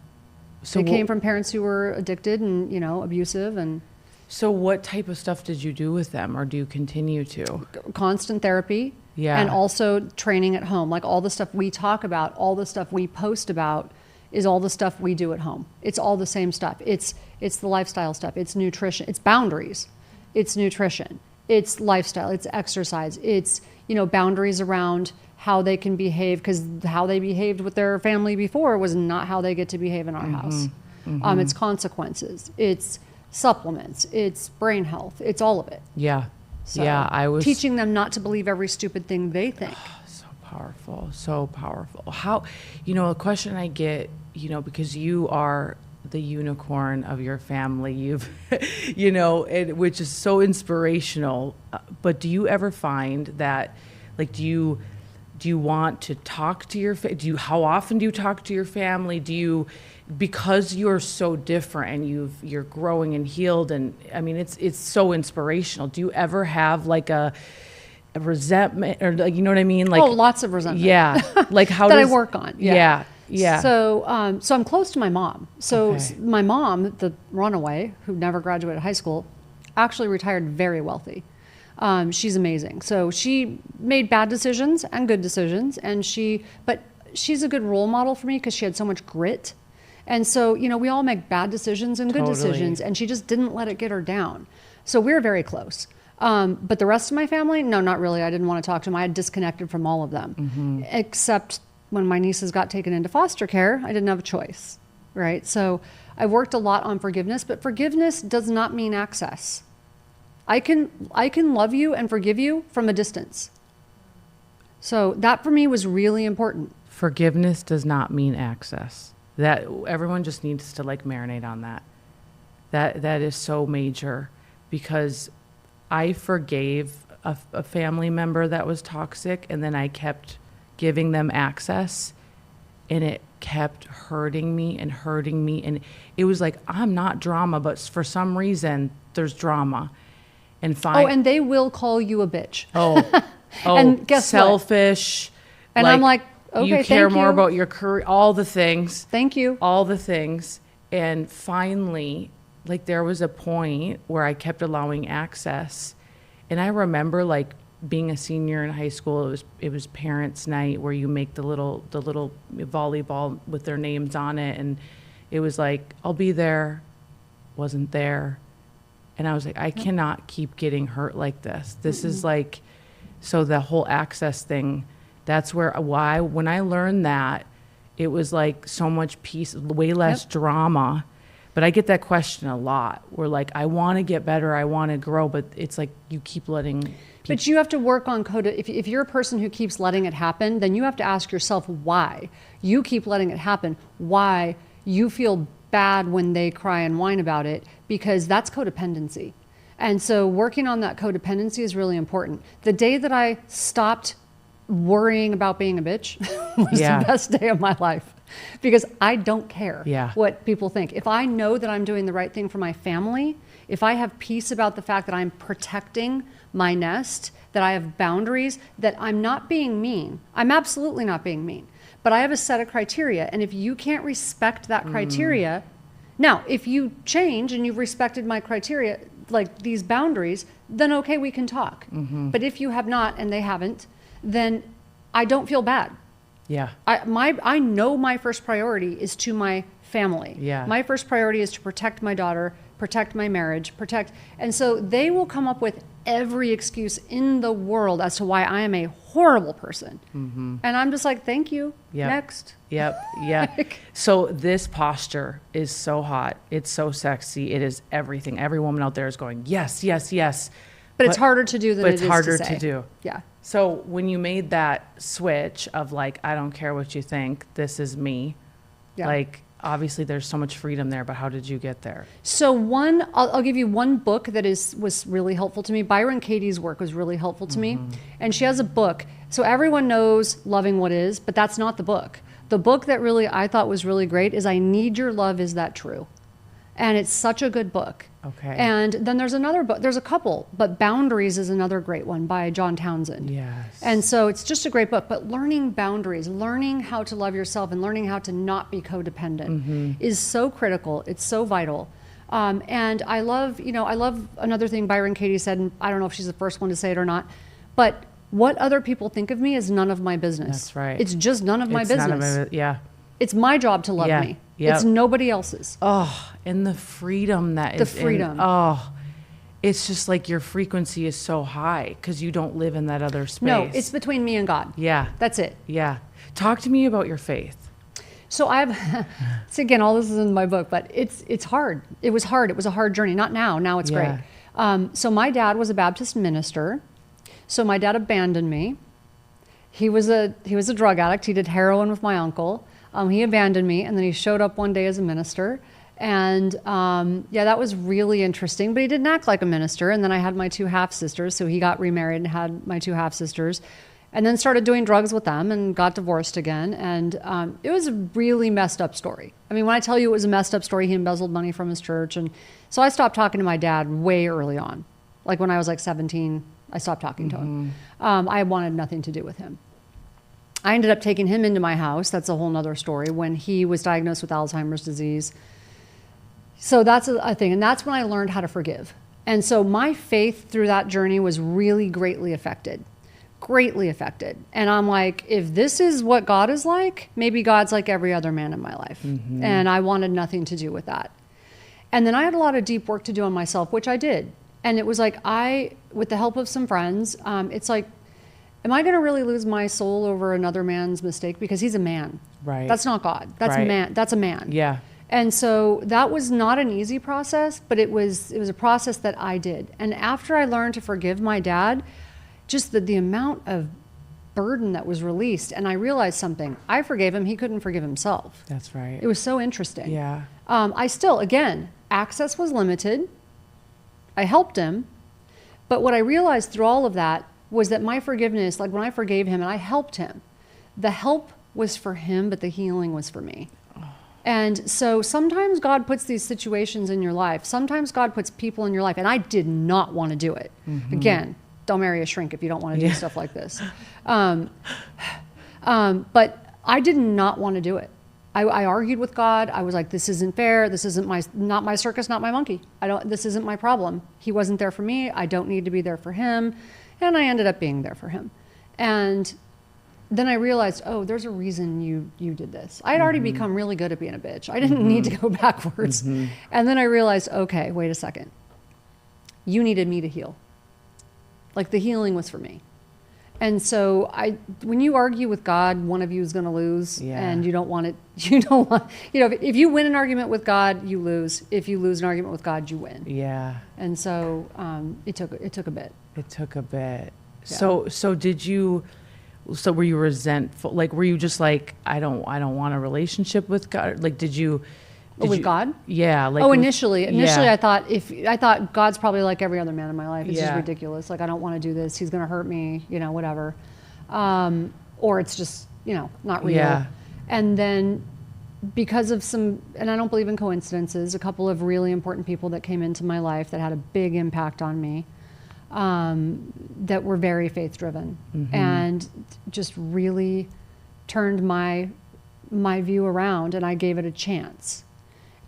Speaker 1: So
Speaker 2: They came from parents who were addicted and, you know, abusive, and
Speaker 1: So what type of stuff did you do with them, or do you continue to?
Speaker 2: constant therapy.
Speaker 1: Yeah.
Speaker 2: And also training at home. Like all the stuff we talk about, all the stuff we post about is all the stuff we do at home. It's all the same stuff. It's the lifestyle stuff. It's nutrition. It's boundaries. It's nutrition. It's lifestyle. It's exercise. It's, you know, boundaries around how they can behave, because how they behaved with their family before was not how they get to behave in our house. It's consequences. It's supplements. It's brain health. It's all of it.
Speaker 1: Yeah.
Speaker 2: So
Speaker 1: Yeah, I was
Speaker 2: teaching them not to believe every stupid thing they think.
Speaker 1: so powerful, so powerful. How, you know, a question I get, you know, because you are the unicorn of your family, you've, you know, which is so inspirational. But do you ever find that, like, do you want to talk to your how often do you talk to your family? Do you, because you're so different and you're growing and healed, and I mean it's so inspirational. Do you ever have like a resentment, or, like, you know what I mean? Like,
Speaker 2: Lots of resentment.
Speaker 1: yeah, like how
Speaker 2: that
Speaker 1: does
Speaker 2: I work on.
Speaker 1: Yeah, yeah.
Speaker 2: So I'm close to my mom. So
Speaker 1: Okay.
Speaker 2: my mom, the runaway who never graduated high school, actually retired very wealthy. She's amazing. So she made bad decisions and good decisions, but she's a good role model for me because she had so much grit. And so, you know, we all make bad decisions and good
Speaker 1: Totally.
Speaker 2: decisions, and she just didn't let it get her down. So we're very close. But the rest of my family, no, not really. I didn't want to talk to them. I had disconnected from all of them, except when my nieces got taken into foster care, I didn't have a choice, right? So I worked a lot on forgiveness, but forgiveness does not mean access. I can love you and forgive you from a distance. So that for me was really important.
Speaker 1: Forgiveness does not mean access. That everyone just needs to like marinate on that. That is so major, because I forgave a family member that was toxic, and then I kept giving them access, and it kept hurting me, and it was like, I'm not drama, but for some reason there's drama. And
Speaker 2: And they will call you a bitch.
Speaker 1: And
Speaker 2: guess what?
Speaker 1: selfish.
Speaker 2: And I'm like, okay,
Speaker 1: you care
Speaker 2: thank
Speaker 1: more
Speaker 2: you.
Speaker 1: about your career, all the things.
Speaker 2: Thank you.
Speaker 1: All the things. And finally, like, there was a point where I kept allowing access. And I remember, like, being a senior in high school, it was parents' night where you make the little volleyball with their names on it, and it was like, I'll be there, wasn't there. And I was like, I cannot keep getting hurt like this. This is like, so the whole access thing, that's why when I learned that, it was like so much peace, way less drama. But I get that question a lot, where like, I want to get better, I want to grow, but it's like you keep letting.
Speaker 2: But you have to work on if you're a person who keeps letting it happen, then you have to ask yourself why you keep letting it happen, why you feel bad when they cry and whine about it, because that's codependency. And so working on that codependency is really important. The day that I stopped worrying about being a bitch was the best day of my life, because I don't care what people think. If I know that I'm doing the right thing for my family, if I have peace about the fact that I'm protecting my nest, that I have boundaries, that I'm not being mean. I'm absolutely not being mean. But I have a set of criteria. And if you can't respect that criteria, now, if you change and you've respected my criteria, like these boundaries, then okay, we can talk. But if you have not and they haven't, then I don't feel bad.
Speaker 1: Yeah.
Speaker 2: I know my first priority is to my family.
Speaker 1: Yeah.
Speaker 2: My first priority is to protect my daughter, protect my marriage, and so they will come up with every excuse in the world as to why I am a horrible person. And I'm just like, thank you.
Speaker 1: Yep.
Speaker 2: Next.
Speaker 1: Yep. Yeah. So this posture is so hot. It's so sexy. It is everything. Every woman out there is going, yes, yes, yes.
Speaker 2: But it's harder to do than it is to say.
Speaker 1: But it's harder to do.
Speaker 2: Yeah.
Speaker 1: So when you made that switch of like, I don't care what you think, this is me.
Speaker 2: Yeah.
Speaker 1: Like, obviously there's so much freedom there, but how did you get there?
Speaker 2: So I'll give you one book that was really helpful to me. Byron Katie's work was really helpful to me. And she has a book. So everyone knows Loving What Is, but that's not the book. The book that really I thought was really great is I Need Your Love, Is That True? And it's such a good book.
Speaker 1: Okay.
Speaker 2: And then there's another book, there's a couple, but Boundaries is another great one by John Townsend.
Speaker 1: Yes.
Speaker 2: And so it's just a great book, but learning boundaries, learning how to love yourself and learning how to not be codependent is so critical. It's so vital. And I love another thing Byron Katie said, and I don't know if she's the first one to say it or not, but what other people think of me is none of my business.
Speaker 1: That's right.
Speaker 2: It's just none of my
Speaker 1: It's
Speaker 2: business.
Speaker 1: none of it, yeah.
Speaker 2: It's my job to love
Speaker 1: Yeah.
Speaker 2: me.
Speaker 1: Yep.
Speaker 2: It's nobody else's.
Speaker 1: Oh, and the freedom that is
Speaker 2: The freedom.
Speaker 1: It's just like your frequency is so high because you don't live in that other space.
Speaker 2: No, it's between me and God.
Speaker 1: Yeah.
Speaker 2: That's it.
Speaker 1: Yeah. Talk to me about your faith.
Speaker 2: So so again, all this is in my book, but it's hard. It was hard. It was a hard journey. Not now. Now it's
Speaker 1: Yeah.
Speaker 2: great. So my dad was a Baptist minister. So my dad abandoned me. He was a drug addict. He did heroin with my uncle. He abandoned me, and then he showed up one day as a minister. And that was really interesting. But he didn't act like a minister. And then I had my two half-sisters. So he got remarried and had my two half-sisters. And then started doing drugs with them and got divorced again. And it was a really messed up story. I mean, when I tell you it was a messed up story, he embezzled money from his church. And so I stopped talking to my dad way early on. Like when I was like 17, I stopped talking to him. I wanted nothing to do with him. I ended up taking him into my house. That's a whole nother story, when he was diagnosed with Alzheimer's disease. So that's a thing. And that's when I learned how to forgive. And so my faith through that journey was really greatly affected. And I'm like, if this is what God is like, maybe God's like every other man in my life. And I wanted nothing to do with that. And then I had a lot of deep work to do on myself, which I did. And it was like, with the help of some friends, it's like, am I going to really lose my soul over another man's mistake? Because he's a man.
Speaker 1: Right.
Speaker 2: That's not God. That's
Speaker 1: Right.
Speaker 2: man. That's a man.
Speaker 1: Yeah.
Speaker 2: And so that was not an easy process, but it was a process that I did. And after I learned to forgive my dad, just the amount of burden that was released, and I realized something. I forgave him. He couldn't forgive himself.
Speaker 1: That's right.
Speaker 2: It was so interesting.
Speaker 1: Yeah.
Speaker 2: I still, again, access was limited. I helped him. But what I realized through all of that was that my forgiveness, like when I forgave him and I helped him, the help was for him, but the healing was for me. And so sometimes God puts these situations in your life. Sometimes God puts people in your life. And I did not want to do it. Again, don't marry a shrink if you don't want to do stuff like this. But I did not want to do it. I argued with God. I was like, this isn't fair. This isn't not my circus, not my monkey. This isn't my problem. He wasn't there for me. I don't need to be there for him. And I ended up being there for him. And then I realized, oh, there's a reason you did this. I had already become really good at being a bitch. I didn't need to go backwards. And then I realized, okay, wait a second. You needed me to heal. Like the healing was for me. And so when you argue with God, one of you is going to lose.
Speaker 1: Yeah.
Speaker 2: And you don't want it. You don't want, if you win an argument with God, you lose. If you lose an argument with God, you win.
Speaker 1: Yeah.
Speaker 2: And so it took a bit.
Speaker 1: It took a bit.
Speaker 2: Yeah.
Speaker 1: So were you resentful? Like, were you just like, I don't want a relationship with God? Like, did you?
Speaker 2: God?
Speaker 1: Yeah. Like,
Speaker 2: Initially,
Speaker 1: yeah.
Speaker 2: I thought God's probably like every other man in my life. It's just
Speaker 1: Yeah.
Speaker 2: ridiculous. Like, I don't want to do this. He's going to hurt me, whatever. Or it's just, not real.
Speaker 1: Yeah.
Speaker 2: And then because of and I don't believe in coincidences, a couple of really important people that came into my life that had a big impact on me. that were very faith driven, and just really turned my view around, and I gave it a chance.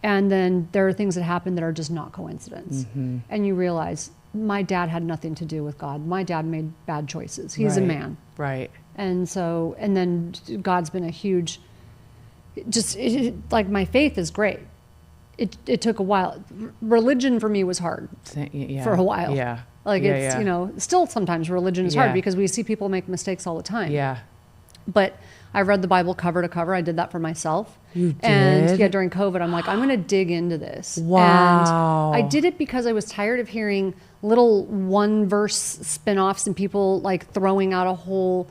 Speaker 2: And then there are things that happen that are just not coincidence. And you realize my dad had nothing to do with God. My dad made bad choices. He's a man.
Speaker 1: Right.
Speaker 2: And so, and then God's been a huge, like my faith is great. It took a while. Religion for me was hard for a while.
Speaker 1: Yeah.
Speaker 2: Like it's, you know, still sometimes religion is hard because we see people make mistakes all the time.
Speaker 1: Yeah.
Speaker 2: But I read the Bible cover to cover. I did that for myself.
Speaker 1: You did?
Speaker 2: And yeah, during COVID, I'm like, I'm going to dig into this.
Speaker 1: Wow.
Speaker 2: And I did it because I was tired of hearing little one verse spin-offs and people like throwing out a whole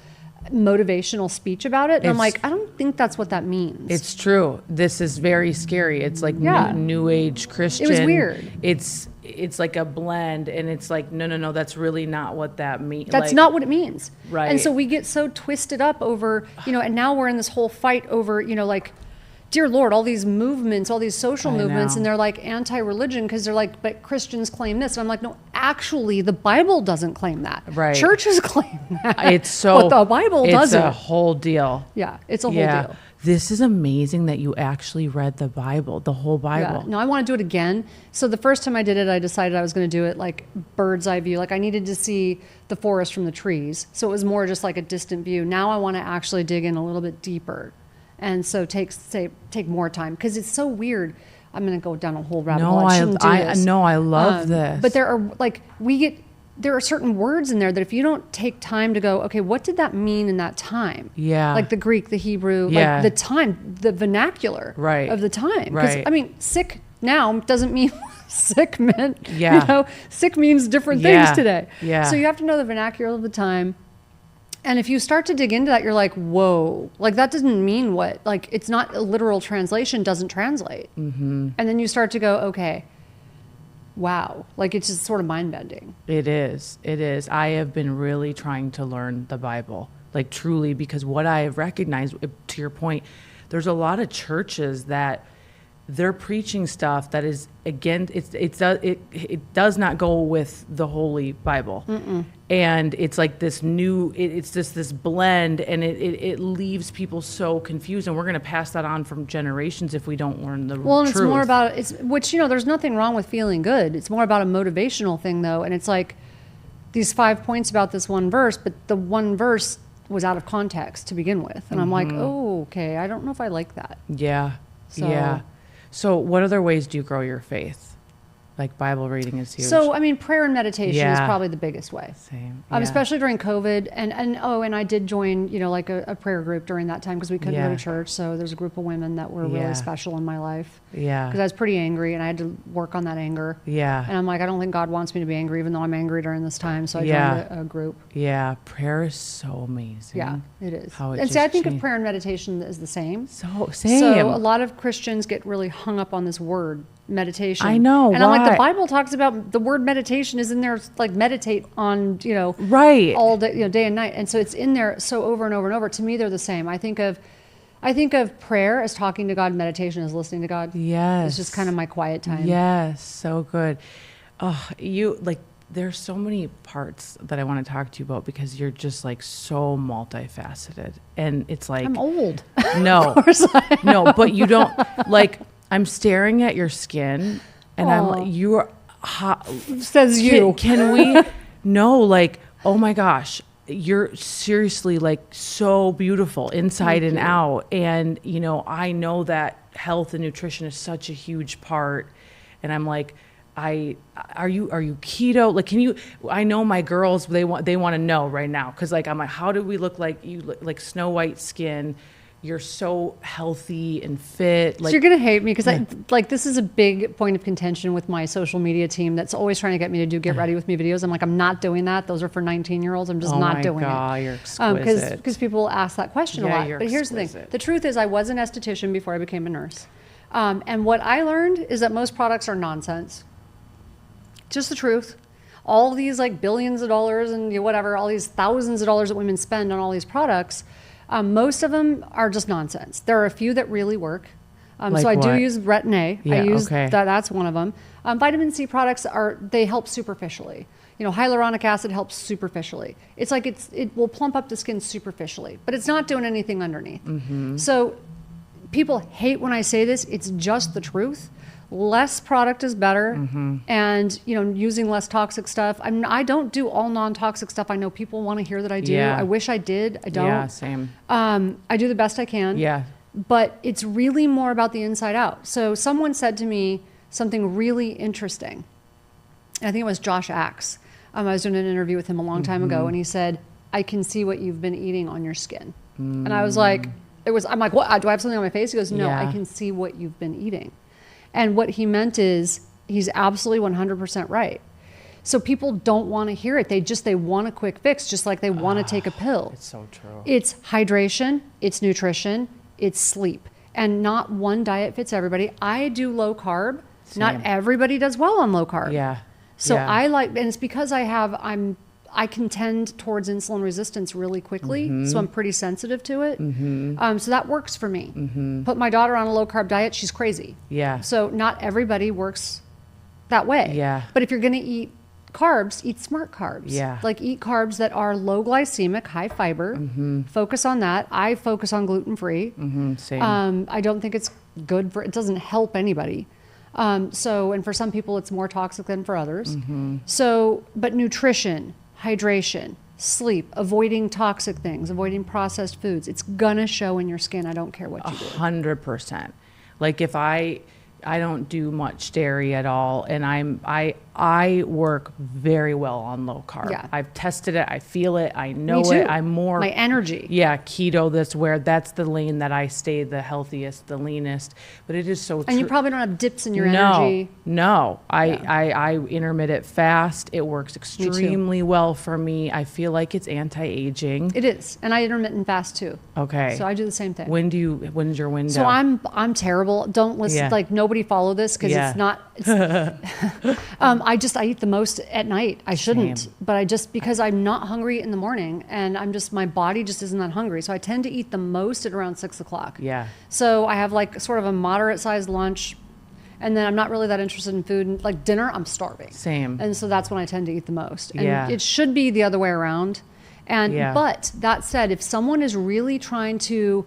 Speaker 2: motivational speech about it. And I'm like, I don't think that's what that means.
Speaker 1: It's true. This is very scary. It's like new age Christian.
Speaker 2: It was weird.
Speaker 1: It's like a blend, and it's like, no, that's really not what that means.
Speaker 2: That's not what it means.
Speaker 1: Right.
Speaker 2: And so we get so twisted up over, you know, and now we're in this whole fight over, you know, like, dear Lord, all these movements, all these social movements, and they're like anti-religion because they're like, but Christians claim this. And I'm like, no, actually, the Bible doesn't claim that.
Speaker 1: Right.
Speaker 2: Churches claim that.
Speaker 1: It's so.
Speaker 2: But the Bible doesn't.
Speaker 1: It's a whole deal.
Speaker 2: Yeah, it's a whole deal.
Speaker 1: This is amazing that you actually read the Bible, the whole Bible.
Speaker 2: Yeah. No, I want to do it again. So the first time I did it, I decided I was going to do it like bird's eye view. Like I needed to see the forest from the trees. So it was more just like a distant view. Now I want to actually dig in a little bit deeper. And so take more time because it's so weird. I'm going to go down a whole rabbit hole. I shouldn't do this.
Speaker 1: No, I love this.
Speaker 2: But there are like there are certain words in there that if you don't take time to go, okay, what did that mean in that time?
Speaker 1: Yeah.
Speaker 2: Like the Greek, the Hebrew, like the time, the vernacular of the time. Because I mean, sick now doesn't mean sick meant, you know, sick means different things today. Yeah. So you have to know the vernacular of the time. And if you start to dig into that, you're like, whoa, like that doesn't mean what, like it's not a literal translation, doesn't translate. And then you start to go, okay, wow, like it's just sort of mind bending.
Speaker 1: It is. I have been really trying to learn the Bible, like truly, because what I have recognized, to your point, there's a lot of churches that they're preaching stuff that is, again, it does not go with the Holy Bible. And it's like this new, it's just this blend, and it leaves people so confused, and we're going to pass that on from generations if we don't learn the truth.
Speaker 2: Well, and it's more about, which, you know, there's nothing wrong with feeling good. It's more about a motivational thing, though, and it's like these 5 points about this one verse, but the one verse was out of context to begin with. And I'm like, oh, okay, I don't know if I like that.
Speaker 1: Yeah. So what other ways do you grow your faith? Like Bible reading is huge.
Speaker 2: So, I mean, prayer and meditation is probably the biggest way.
Speaker 1: Same.
Speaker 2: Especially during COVID. And I did join, you know, like a prayer group during that time because we couldn't go to church. So there's a group of women that were really special in my life. Yeah. Because I was pretty angry and I had to work on that anger. Yeah. And I'm like, I don't think God wants me to be angry, even though I'm angry during this time. So I joined a group. Yeah.
Speaker 1: Prayer is so amazing.
Speaker 2: Yeah, it is. I think of prayer and meditation as the same.
Speaker 1: So, same.
Speaker 2: So a lot of Christians get really hung up on this word, meditation.
Speaker 1: I know.
Speaker 2: And I'm like, the Bible talks about the word meditation is in there, like meditate on, you know, all day, you know, day and night. And so it's in there so over and over and over. To me, they're the same. I think of prayer as talking to God, meditation as listening to God. Yes. It's just kind of my quiet time.
Speaker 1: Yes. So good. Oh, there's so many parts that I want to talk to you about because you're just like so multifaceted. And it's like,
Speaker 2: I'm old.
Speaker 1: No, no, but you don't like, I'm staring at your skin and I'm like, you are hot.
Speaker 2: Says you.
Speaker 1: Can we? No, like, oh my gosh, you're seriously like so beautiful inside and out. And, you know, I know that health and nutrition is such a huge part. And I'm like, are you keto? Like, can you, I know my girls, they want to know right now. Cause like, I'm like, how do we look like you look like Snow White skin? You're so healthy and fit. Like,
Speaker 2: so you're going to hate me because this is a big point of contention with my social media team that's always trying to get me to do get ready with me videos. I'm like, I'm not doing that. Those are for 19-year-olds. I'm just not doing it.
Speaker 1: You're exquisite.
Speaker 2: Because people ask that question a lot. But here's the thing. The truth is I was an esthetician before I became a nurse. And what I learned is that most products are nonsense. Just the truth. All these like billions of dollars and whatever, all these thousands of dollars that women spend on all these products, most of them are just nonsense. There are a few that really work. So I do use Retin-A. I use that's one of them. Vitamin C products they help superficially. hyaluronic acid helps superficially. It's like it will plump up the skin superficially, but it's not doing anything underneath. So people hate when I say this. It's just the truth. Less product is better, and using less toxic stuff. I don't do all non-toxic stuff. I know people want to hear that I do.
Speaker 1: Yeah.
Speaker 2: I wish I did. I don't.
Speaker 1: Yeah, same.
Speaker 2: I do the best I can.
Speaker 1: Yeah.
Speaker 2: But it's really more about the inside out. So someone said to me something really interesting. I think it was Josh Axe. I was doing an interview with him a long time ago, and he said, "I can see what you've been eating on your skin." And I was like, I'm like, what? Do I have something on my face? He goes, "No,
Speaker 1: Yeah.
Speaker 2: I can see what you've been eating." And what he meant is, he's absolutely 100% right. So people don't want to hear it. They want a quick fix, just like they want to take a pill.
Speaker 1: It's so true.
Speaker 2: It's hydration, it's nutrition, it's sleep. And not one diet fits everybody. I do low carb.
Speaker 1: Same.
Speaker 2: Not everybody does well on low carb.
Speaker 1: Yeah.
Speaker 2: So
Speaker 1: Yeah.
Speaker 2: and it's because I can tend towards insulin resistance really quickly, so I'm pretty sensitive to it. So that works for me. Put my daughter on a low carb diet, she's crazy.
Speaker 1: Yeah.
Speaker 2: So not everybody works that way.
Speaker 1: Yeah.
Speaker 2: But if you're going to eat carbs, eat smart carbs.
Speaker 1: Yeah.
Speaker 2: Like eat carbs that are low glycemic, high fiber. Focus on that. I focus on gluten-free.
Speaker 1: Same.
Speaker 2: I don't think it's good it doesn't help anybody. And for some people it's more toxic than for others. But nutrition, hydration, sleep, avoiding toxic things, avoiding processed foods, it's gonna show in your skin. I don't care what you do.
Speaker 1: 100%. Like if I don't do much dairy at all, and I work very well on low carb.
Speaker 2: Yeah.
Speaker 1: I've tested it. I feel it. I know
Speaker 2: Me too.
Speaker 1: it. I'm more
Speaker 2: My energy.
Speaker 1: Yeah, keto. That's the lane that I stay the healthiest, the leanest. But it is so.
Speaker 2: And you probably don't have dips in your energy.
Speaker 1: No. I intermittent fast. It works extremely well for me. I feel like it's anti-aging.
Speaker 2: It is, and I intermittent fast too.
Speaker 1: Okay.
Speaker 2: So I do the same thing.
Speaker 1: When's your window?
Speaker 2: So I'm terrible. Don't listen.
Speaker 1: Yeah.
Speaker 2: Like nobody follow this because
Speaker 1: Yeah.
Speaker 2: it's not. I eat the most at night. I shouldn't,
Speaker 1: Same.
Speaker 2: but because I'm not hungry in the morning, and my body just isn't that hungry. So I tend to eat the most at around 6:00.
Speaker 1: Yeah.
Speaker 2: So I have like sort of a moderate sized lunch, and then I'm not really that interested in food. And like dinner, I'm starving.
Speaker 1: Same.
Speaker 2: And so that's when I tend to eat the most. And
Speaker 1: Yeah.
Speaker 2: it should be the other way around. But that said, if someone is really trying to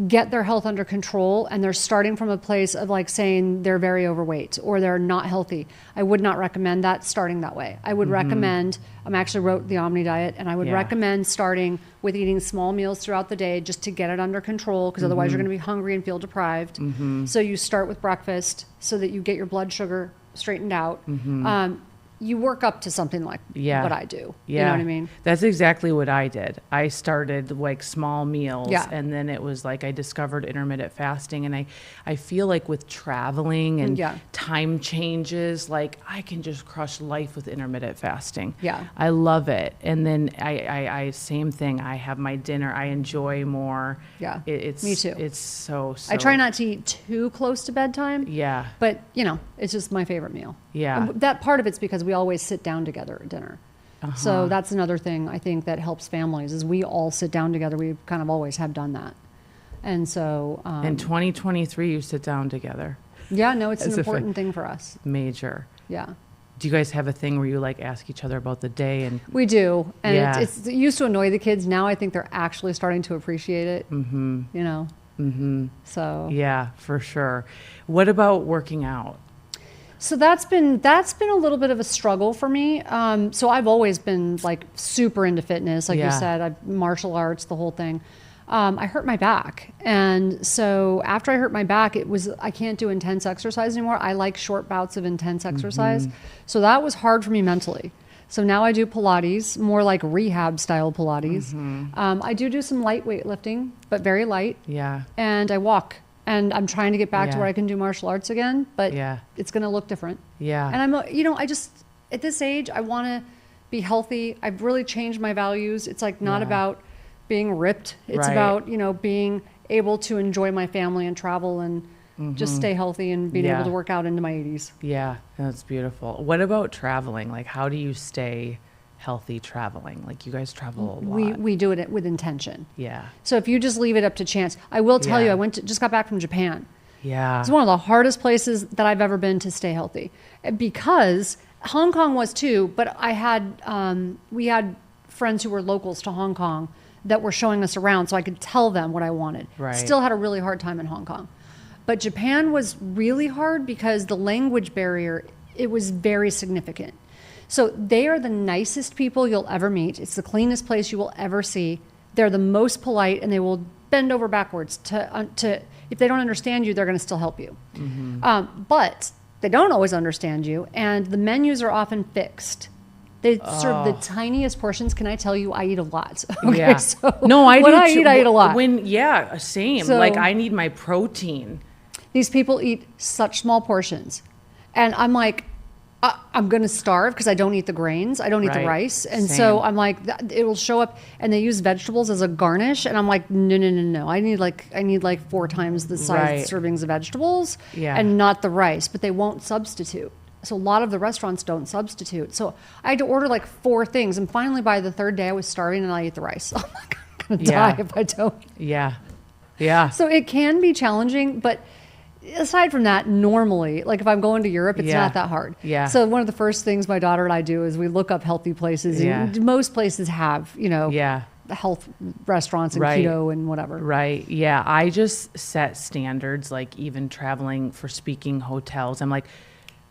Speaker 2: get their health under control and they're starting from a place of like saying they're very overweight or they're not healthy, I would not recommend that starting that way. I would recommend, I actually wrote the Omni diet, and I would recommend starting with eating small meals throughout the day just to get it under control, because otherwise you're going to be hungry and feel deprived. So you start with breakfast so that you get your blood sugar straightened out. You work up to something like what I do.
Speaker 1: Yeah.
Speaker 2: You know what I mean?
Speaker 1: That's exactly what I did. I started like small meals,
Speaker 2: Yeah.
Speaker 1: and then it was like I discovered intermittent fasting, and I feel like with traveling and time changes, like I can just crush life with intermittent fasting.
Speaker 2: Yeah.
Speaker 1: I love it. And then I same thing. I have my dinner. I enjoy more.
Speaker 2: Yeah.
Speaker 1: It's
Speaker 2: Me too.
Speaker 1: It's so.
Speaker 2: I try not to eat too close to bedtime.
Speaker 1: Yeah.
Speaker 2: But, it's just my favorite meal.
Speaker 1: Yeah.
Speaker 2: And that part of it's because we always sit down together at dinner. So that's another thing I think that helps families is we all sit down together. We kind of always have done that. And so...
Speaker 1: in 2023, you sit down together.
Speaker 2: Yeah, no, it's
Speaker 1: As
Speaker 2: an
Speaker 1: if
Speaker 2: important thing for us.
Speaker 1: Major.
Speaker 2: Yeah.
Speaker 1: Do you guys have a thing where you like ask each other about the day? And
Speaker 2: We do. And
Speaker 1: Yeah.
Speaker 2: it used to annoy the kids. Now I think they're actually starting to appreciate it. So...
Speaker 1: yeah, for sure. What about working out?
Speaker 2: So that's been a little bit of a struggle for me. So I've always been like super into fitness, like you said, martial arts, the whole thing. I hurt my back, and so after I hurt my back, I can't do intense exercise anymore. I like short bouts of intense exercise, so that was hard for me mentally. So now I do Pilates, more like rehab style Pilates. I do some lightweight lifting, but very light.
Speaker 1: Yeah.
Speaker 2: And I walk. And I'm trying to get back to where I can do martial arts again, but it's going to look different.
Speaker 1: Yeah.
Speaker 2: And I just, at this age, I want to be healthy. I've really changed my values. It's like not about being ripped. It's about, being able to enjoy my family and travel and just stay healthy and being able to work out into my 80s.
Speaker 1: Yeah, that's beautiful. What about traveling? Like, how do you stay healthy traveling? Like, you guys travel a lot.
Speaker 2: We do it with intention.
Speaker 1: Yeah.
Speaker 2: So if you just leave it up to chance, I will tell you, I just got back from Japan.
Speaker 1: Yeah.
Speaker 2: It's one of the hardest places that I've ever been to stay healthy, because Hong Kong was too, but we had friends who were locals to Hong Kong that were showing us around, so I could tell them what I wanted.
Speaker 1: Right.
Speaker 2: Still had a really hard time in Hong Kong. But Japan was really hard because the language barrier, it was very significant. So they are the nicest people you'll ever meet. It's the cleanest place you will ever see. They're the most polite, and they will bend over backwards to if they don't understand you, they're going to still help you. But they don't always understand you, and the menus are often fixed. They serve the tiniest portions. Can I tell you, I eat a lot. Okay,
Speaker 1: Yeah.
Speaker 2: so
Speaker 1: No, I do
Speaker 2: when I
Speaker 1: too.
Speaker 2: eat a lot.
Speaker 1: Same.
Speaker 2: So-
Speaker 1: like I need my protein.
Speaker 2: These people eat such small portions. And I'm like, I'm going to starve because I don't eat the grains. I don't eat the
Speaker 1: Right.
Speaker 2: rice. And
Speaker 1: Same.
Speaker 2: so I'm like, it'll show up, and they use vegetables as a garnish. And I'm like, no. I need like 4 times the size
Speaker 1: Right.
Speaker 2: servings of vegetables
Speaker 1: Yeah.
Speaker 2: and not the rice, but they won't substitute. So a lot of the restaurants don't substitute. So I had to order like 4 things. And finally by the 3rd day I was starving and I ate the rice. I'm like, I'm going to
Speaker 1: Yeah.
Speaker 2: die if I don't.
Speaker 1: Yeah. Yeah.
Speaker 2: So it can be challenging, but aside from that, normally, like if I'm going to Europe, it's
Speaker 1: Yeah.
Speaker 2: not that hard.
Speaker 1: Yeah.
Speaker 2: So one of the first things my daughter and I do is we look up healthy places.
Speaker 1: Yeah.
Speaker 2: And most places have,
Speaker 1: Yeah.
Speaker 2: health restaurants and
Speaker 1: Right.
Speaker 2: keto and whatever.
Speaker 1: Right. Yeah. I just set standards, like even traveling for speaking hotels. I'm like,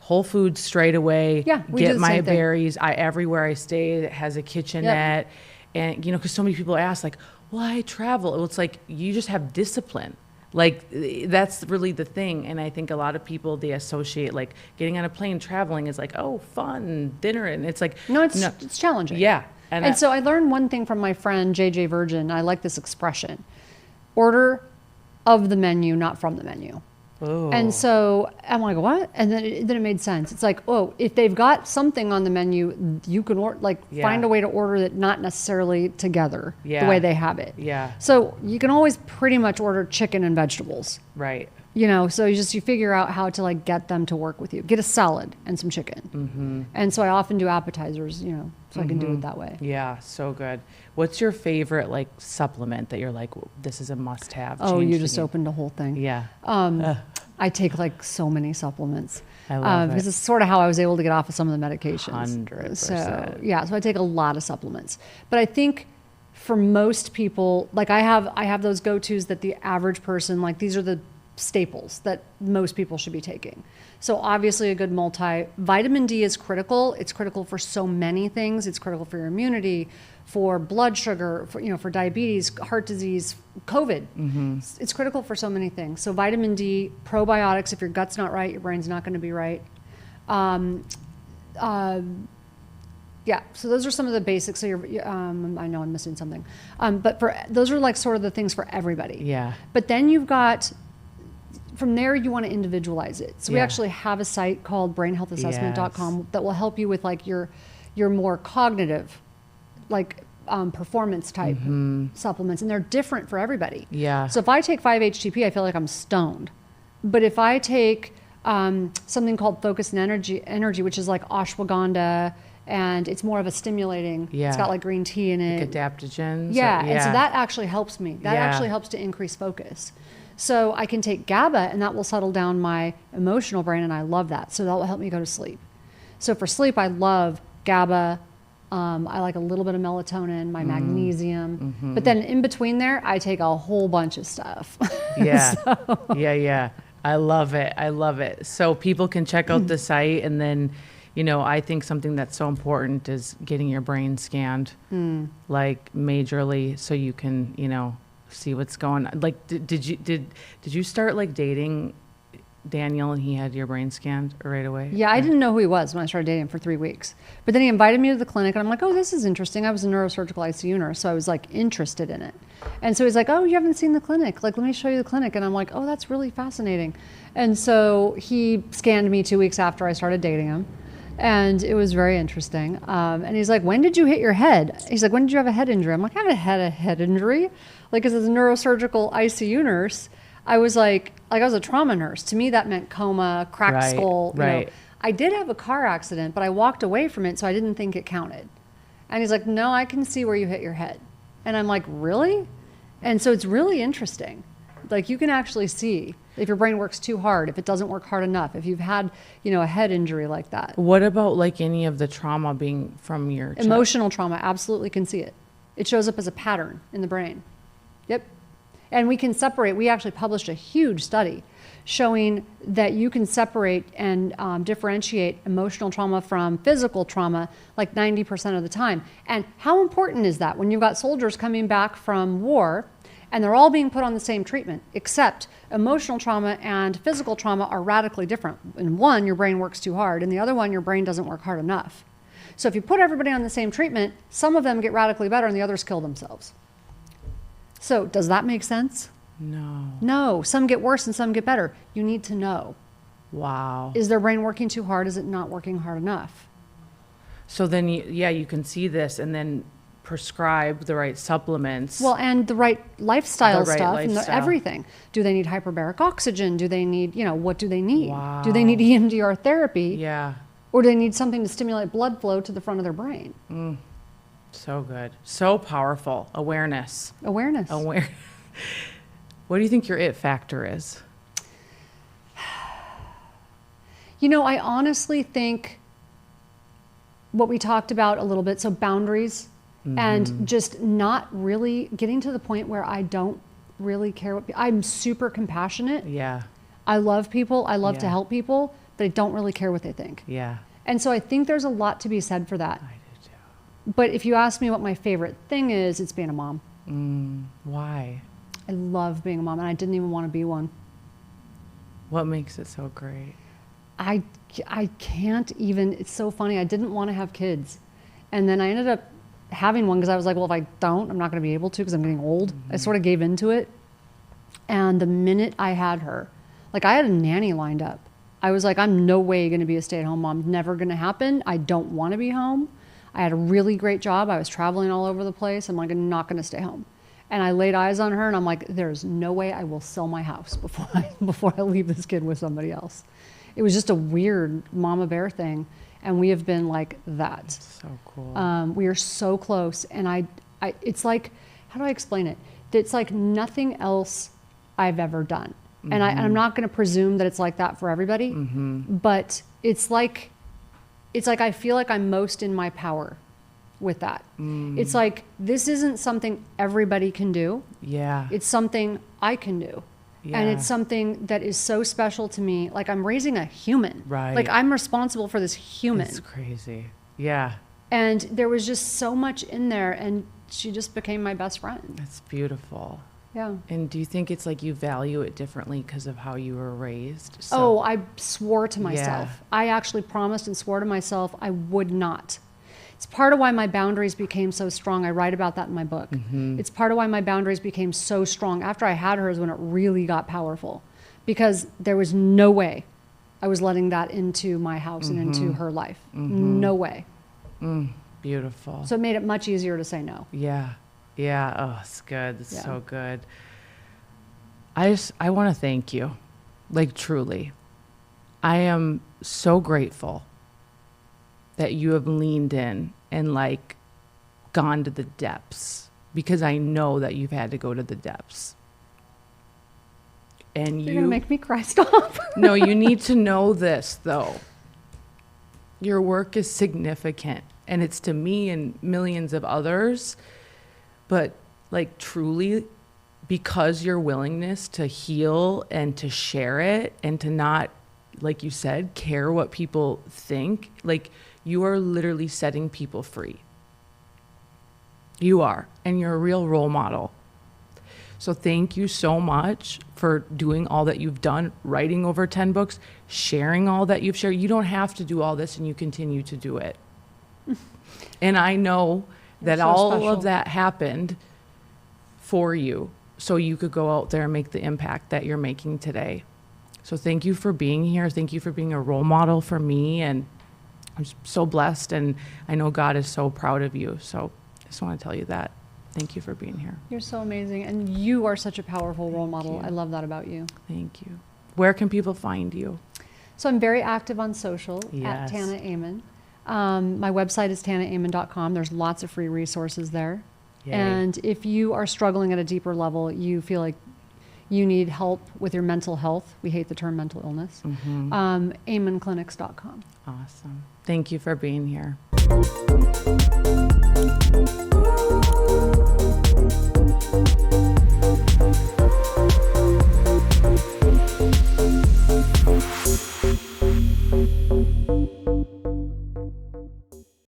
Speaker 1: Whole Foods straight away.
Speaker 2: Yeah, we do
Speaker 1: Get
Speaker 2: the
Speaker 1: my
Speaker 2: same thing.
Speaker 1: berries. Everywhere I stay, it has a kitchenette. And, because so many people ask, like, well, I travel. Well, it's like, you just have discipline. Like, that's really the thing. And I think a lot of people, they associate, like, getting on a plane, traveling is like, oh, fun, dinner. And it's like,
Speaker 2: No, it's challenging.
Speaker 1: Yeah.
Speaker 2: And so I learned one thing from my friend, JJ Virgin. I like this expression: order of the menu, not from the menu.
Speaker 1: Oh.
Speaker 2: And so I'm like, what? And then it made sense. It's like, oh, if they've got something on the menu, you can
Speaker 1: Yeah.
Speaker 2: find a way to order it not necessarily together
Speaker 1: Yeah.
Speaker 2: the way they have it.
Speaker 1: Yeah.
Speaker 2: So you can always pretty much order chicken and vegetables.
Speaker 1: Right.
Speaker 2: So you figure out how to get them to work with you. Get a salad and some chicken. Mm-hmm. And so I often do appetizers, so I can do it that way.
Speaker 1: Yeah, so good. What's your favorite supplement that you're like, this is a must-have?
Speaker 2: Oh,
Speaker 1: change
Speaker 2: you
Speaker 1: the
Speaker 2: just
Speaker 1: game?
Speaker 2: opened a whole thing.
Speaker 1: Yeah.
Speaker 2: I take so many supplements.
Speaker 1: I love
Speaker 2: because
Speaker 1: it.
Speaker 2: it's sort of how I was able to get off of some of the medications.
Speaker 1: 100%.
Speaker 2: So I take a lot of supplements. But I think for most people, I have those go-tos that the average person, these are the staples that most people should be taking. So obviously a good vitamin D is critical. It's critical for so many things. It's critical for your immunity, for blood sugar, for diabetes, heart disease, COVID. Mm-hmm. It's critical for so many things. So vitamin D, probiotics. If your gut's not right, your brain's not going to be right. Yeah, so those are some of the basics. So I know I'm missing something, but those are sort of the things for everybody.
Speaker 1: Yeah.
Speaker 2: But then you've got, from there you want to individualize it. So we
Speaker 1: Yeah.
Speaker 2: actually have a site called brainhealthassessment.com
Speaker 1: Yes.
Speaker 2: that will help you with your more cognitive, performance type supplements, and they're different for everybody.
Speaker 1: Yeah.
Speaker 2: So if I take 5-HTP, I feel like I'm stoned. But if I take something called Focus and Energy, which is like ashwagandha, and it's more of a stimulating.
Speaker 1: Yeah.
Speaker 2: It's got green tea in it.
Speaker 1: Adaptogens.
Speaker 2: Yeah, and so that actually helps me. That
Speaker 1: Yeah.
Speaker 2: actually helps to increase focus. So I can take GABA, and that will settle down my emotional brain, and I love that. So that will help me go to sleep. So for sleep, I love GABA. I like a little bit of melatonin, my magnesium.
Speaker 1: Mm-hmm.
Speaker 2: But then in between there, I take a whole bunch of stuff.
Speaker 1: Yeah. Yeah. I love it. I love it. So people can check out the site, and then, I think something that's so important is getting your brain scanned, majorly, so you can, see what's going on. Did you start dating Daniel and he had your brain scanned right away?
Speaker 2: Yeah, I didn't know who he was when I started dating him for 3 weeks. But then he invited me to the clinic, and I'm like, oh, this is interesting. I was a neurosurgical ICU nurse, so I was interested in it. And so he's like, oh, you haven't seen the clinic. Let me show you the clinic. And I'm like, oh, that's really fascinating. And so he scanned me 2 weeks after I started dating him. And it was very interesting. And he's like, when did you hit your head? He's like, when did you have a head injury? I'm like, I haven't had a head injury. As a neurosurgical ICU nurse, I was I was a trauma nurse. To me, that meant coma, cracked
Speaker 1: Right,
Speaker 2: skull.
Speaker 1: right.
Speaker 2: I did have a car accident, but I walked away from it, so I didn't think it counted. And he's like, no, I can see where you hit your head. And I'm like, really? And so it's really interesting Like, you can actually see if your brain works too hard, if it doesn't work hard enough, if you've had, a head injury like that.
Speaker 1: What about like any of the trauma being from your childhood?
Speaker 2: Emotional trauma, absolutely can see it. It shows up as a pattern in the brain. Yep. And we can separate. We actually published a huge study showing that you can separate and differentiate emotional trauma from physical trauma like 90% of the time. And how important is that when you've got soldiers coming back from war and they're all being put on the same treatment, except emotional trauma and physical trauma are radically different. In one, your brain works too hard. In the other one, your brain doesn't work hard enough. So if you put everybody on the same treatment, some of them get radically better and the others kill themselves. So does that make sense? No. Some get worse and some get better. You need to know.
Speaker 1: Wow.
Speaker 2: Is their brain working too hard? Is it not working hard enough?
Speaker 1: So then, you can see this and then prescribe the right supplements.
Speaker 2: Well, and the right lifestyle
Speaker 1: The right
Speaker 2: stuff
Speaker 1: lifestyle.
Speaker 2: and everything. Do they need hyperbaric oxygen? Do they need, what do they need?
Speaker 1: Wow.
Speaker 2: Do they need EMDR therapy?
Speaker 1: Yeah.
Speaker 2: Or do they need something to stimulate blood flow to the front of their brain?
Speaker 1: So good. So powerful. Awareness.
Speaker 2: Awareness.
Speaker 1: What do you think your it factor is?
Speaker 2: I honestly think what we talked about a little bit, so boundaries and just not really getting to the point where I don't really care I'm super compassionate.
Speaker 1: Yeah.
Speaker 2: I love people. I love to
Speaker 1: Yeah.
Speaker 2: help people, but I don't really care what they think.
Speaker 1: Yeah.
Speaker 2: And so I think there's a lot to be said for that.
Speaker 1: I do too.
Speaker 2: But if you ask me what my favorite thing is, it's being a mom.
Speaker 1: Why?
Speaker 2: I love being a mom, and I didn't even want to be one.
Speaker 1: What makes it so great?
Speaker 2: I can't even, it's so funny. I didn't want to have kids. And then I ended up having one because I was like, well, if I don't, I'm not going to be able to because I'm getting old. I sort of gave into it. And the minute I had her, like, I had a nanny lined up. I was like, I'm no way going to be a stay-at-home mom. Never going to happen. I don't want to be home. I had a really great job. I was traveling all over the place. I'm like, I'm not going to stay home. And I laid eyes on her and I'm like, there's no way I will sell my house before I leave this kid with somebody else. It was just a weird mama bear thing. And we have been like that.
Speaker 1: That's so cool.
Speaker 2: We are so close. And I, it's like, how do I explain it? It's like nothing else I've ever done. And I'm not going to presume that it's like that for everybody, but it's like I feel like I'm most in my power with that. It's like, this isn't something everybody can do.
Speaker 1: Yeah.
Speaker 2: It's something I can do.
Speaker 1: Yeah.
Speaker 2: And it's something that is so special to me. Like, I'm raising a human.
Speaker 1: Right.
Speaker 2: Like, I'm responsible for this human.
Speaker 1: It's crazy. Yeah.
Speaker 2: And there was just so much in there, and she just became my best friend.
Speaker 1: That's beautiful.
Speaker 2: Yeah.
Speaker 1: And do you think it's like you value it differently because of how you were raised?
Speaker 2: Oh, I swore to myself.
Speaker 1: Yeah.
Speaker 2: I actually promised and swore to myself I would not. It's part of why my boundaries became so strong. I write about that in my book. It's part of why my boundaries became so strong. After I had her is when it really got powerful, because there was no way I was letting that into my house and into her life. No way.
Speaker 1: Beautiful.
Speaker 2: So it made it much easier to say no.
Speaker 1: Yeah. Yeah. Oh, it's good. It's
Speaker 2: Yeah.
Speaker 1: so good. I want to thank you. Like, truly. I am so grateful that you have leaned in and like gone to the depths, because I know that you've had to go to the depths. And
Speaker 2: You're going to make me cry. Stop.
Speaker 1: No, you need to know this though. Your work is significant, and it's to me and millions of others, but like, truly, because your willingness to heal and to share it and to not, like you said, care what people think, like, you are literally setting people free. You are, and you're a real role model. So thank you so much for doing all that you've done, writing over 10 books, sharing all that you've shared. You don't have to do all this, and you continue to do it. And I know that
Speaker 2: so
Speaker 1: all
Speaker 2: special.
Speaker 1: of that happened for you, so you could go out there and make the impact that you're making today. So thank you for being here. Thank you for being a role model for me. And I'm so blessed, and I know God is so proud of you. So I just want to tell you that. Thank you for being here.
Speaker 2: You're so amazing. And you are such a powerful role model.
Speaker 1: you.
Speaker 2: I love that about you.
Speaker 1: Thank you. Where can people find you?
Speaker 2: So I'm very active on social
Speaker 1: Yes.
Speaker 2: at Tana Amen. My website is tanaamen.com. There's lots of free resources there.
Speaker 1: Yay.
Speaker 2: And if you are struggling at a deeper level, you feel like you need help with your mental health, we hate the term mental illness, amenclinics.com.
Speaker 1: Awesome. Thank you for being here.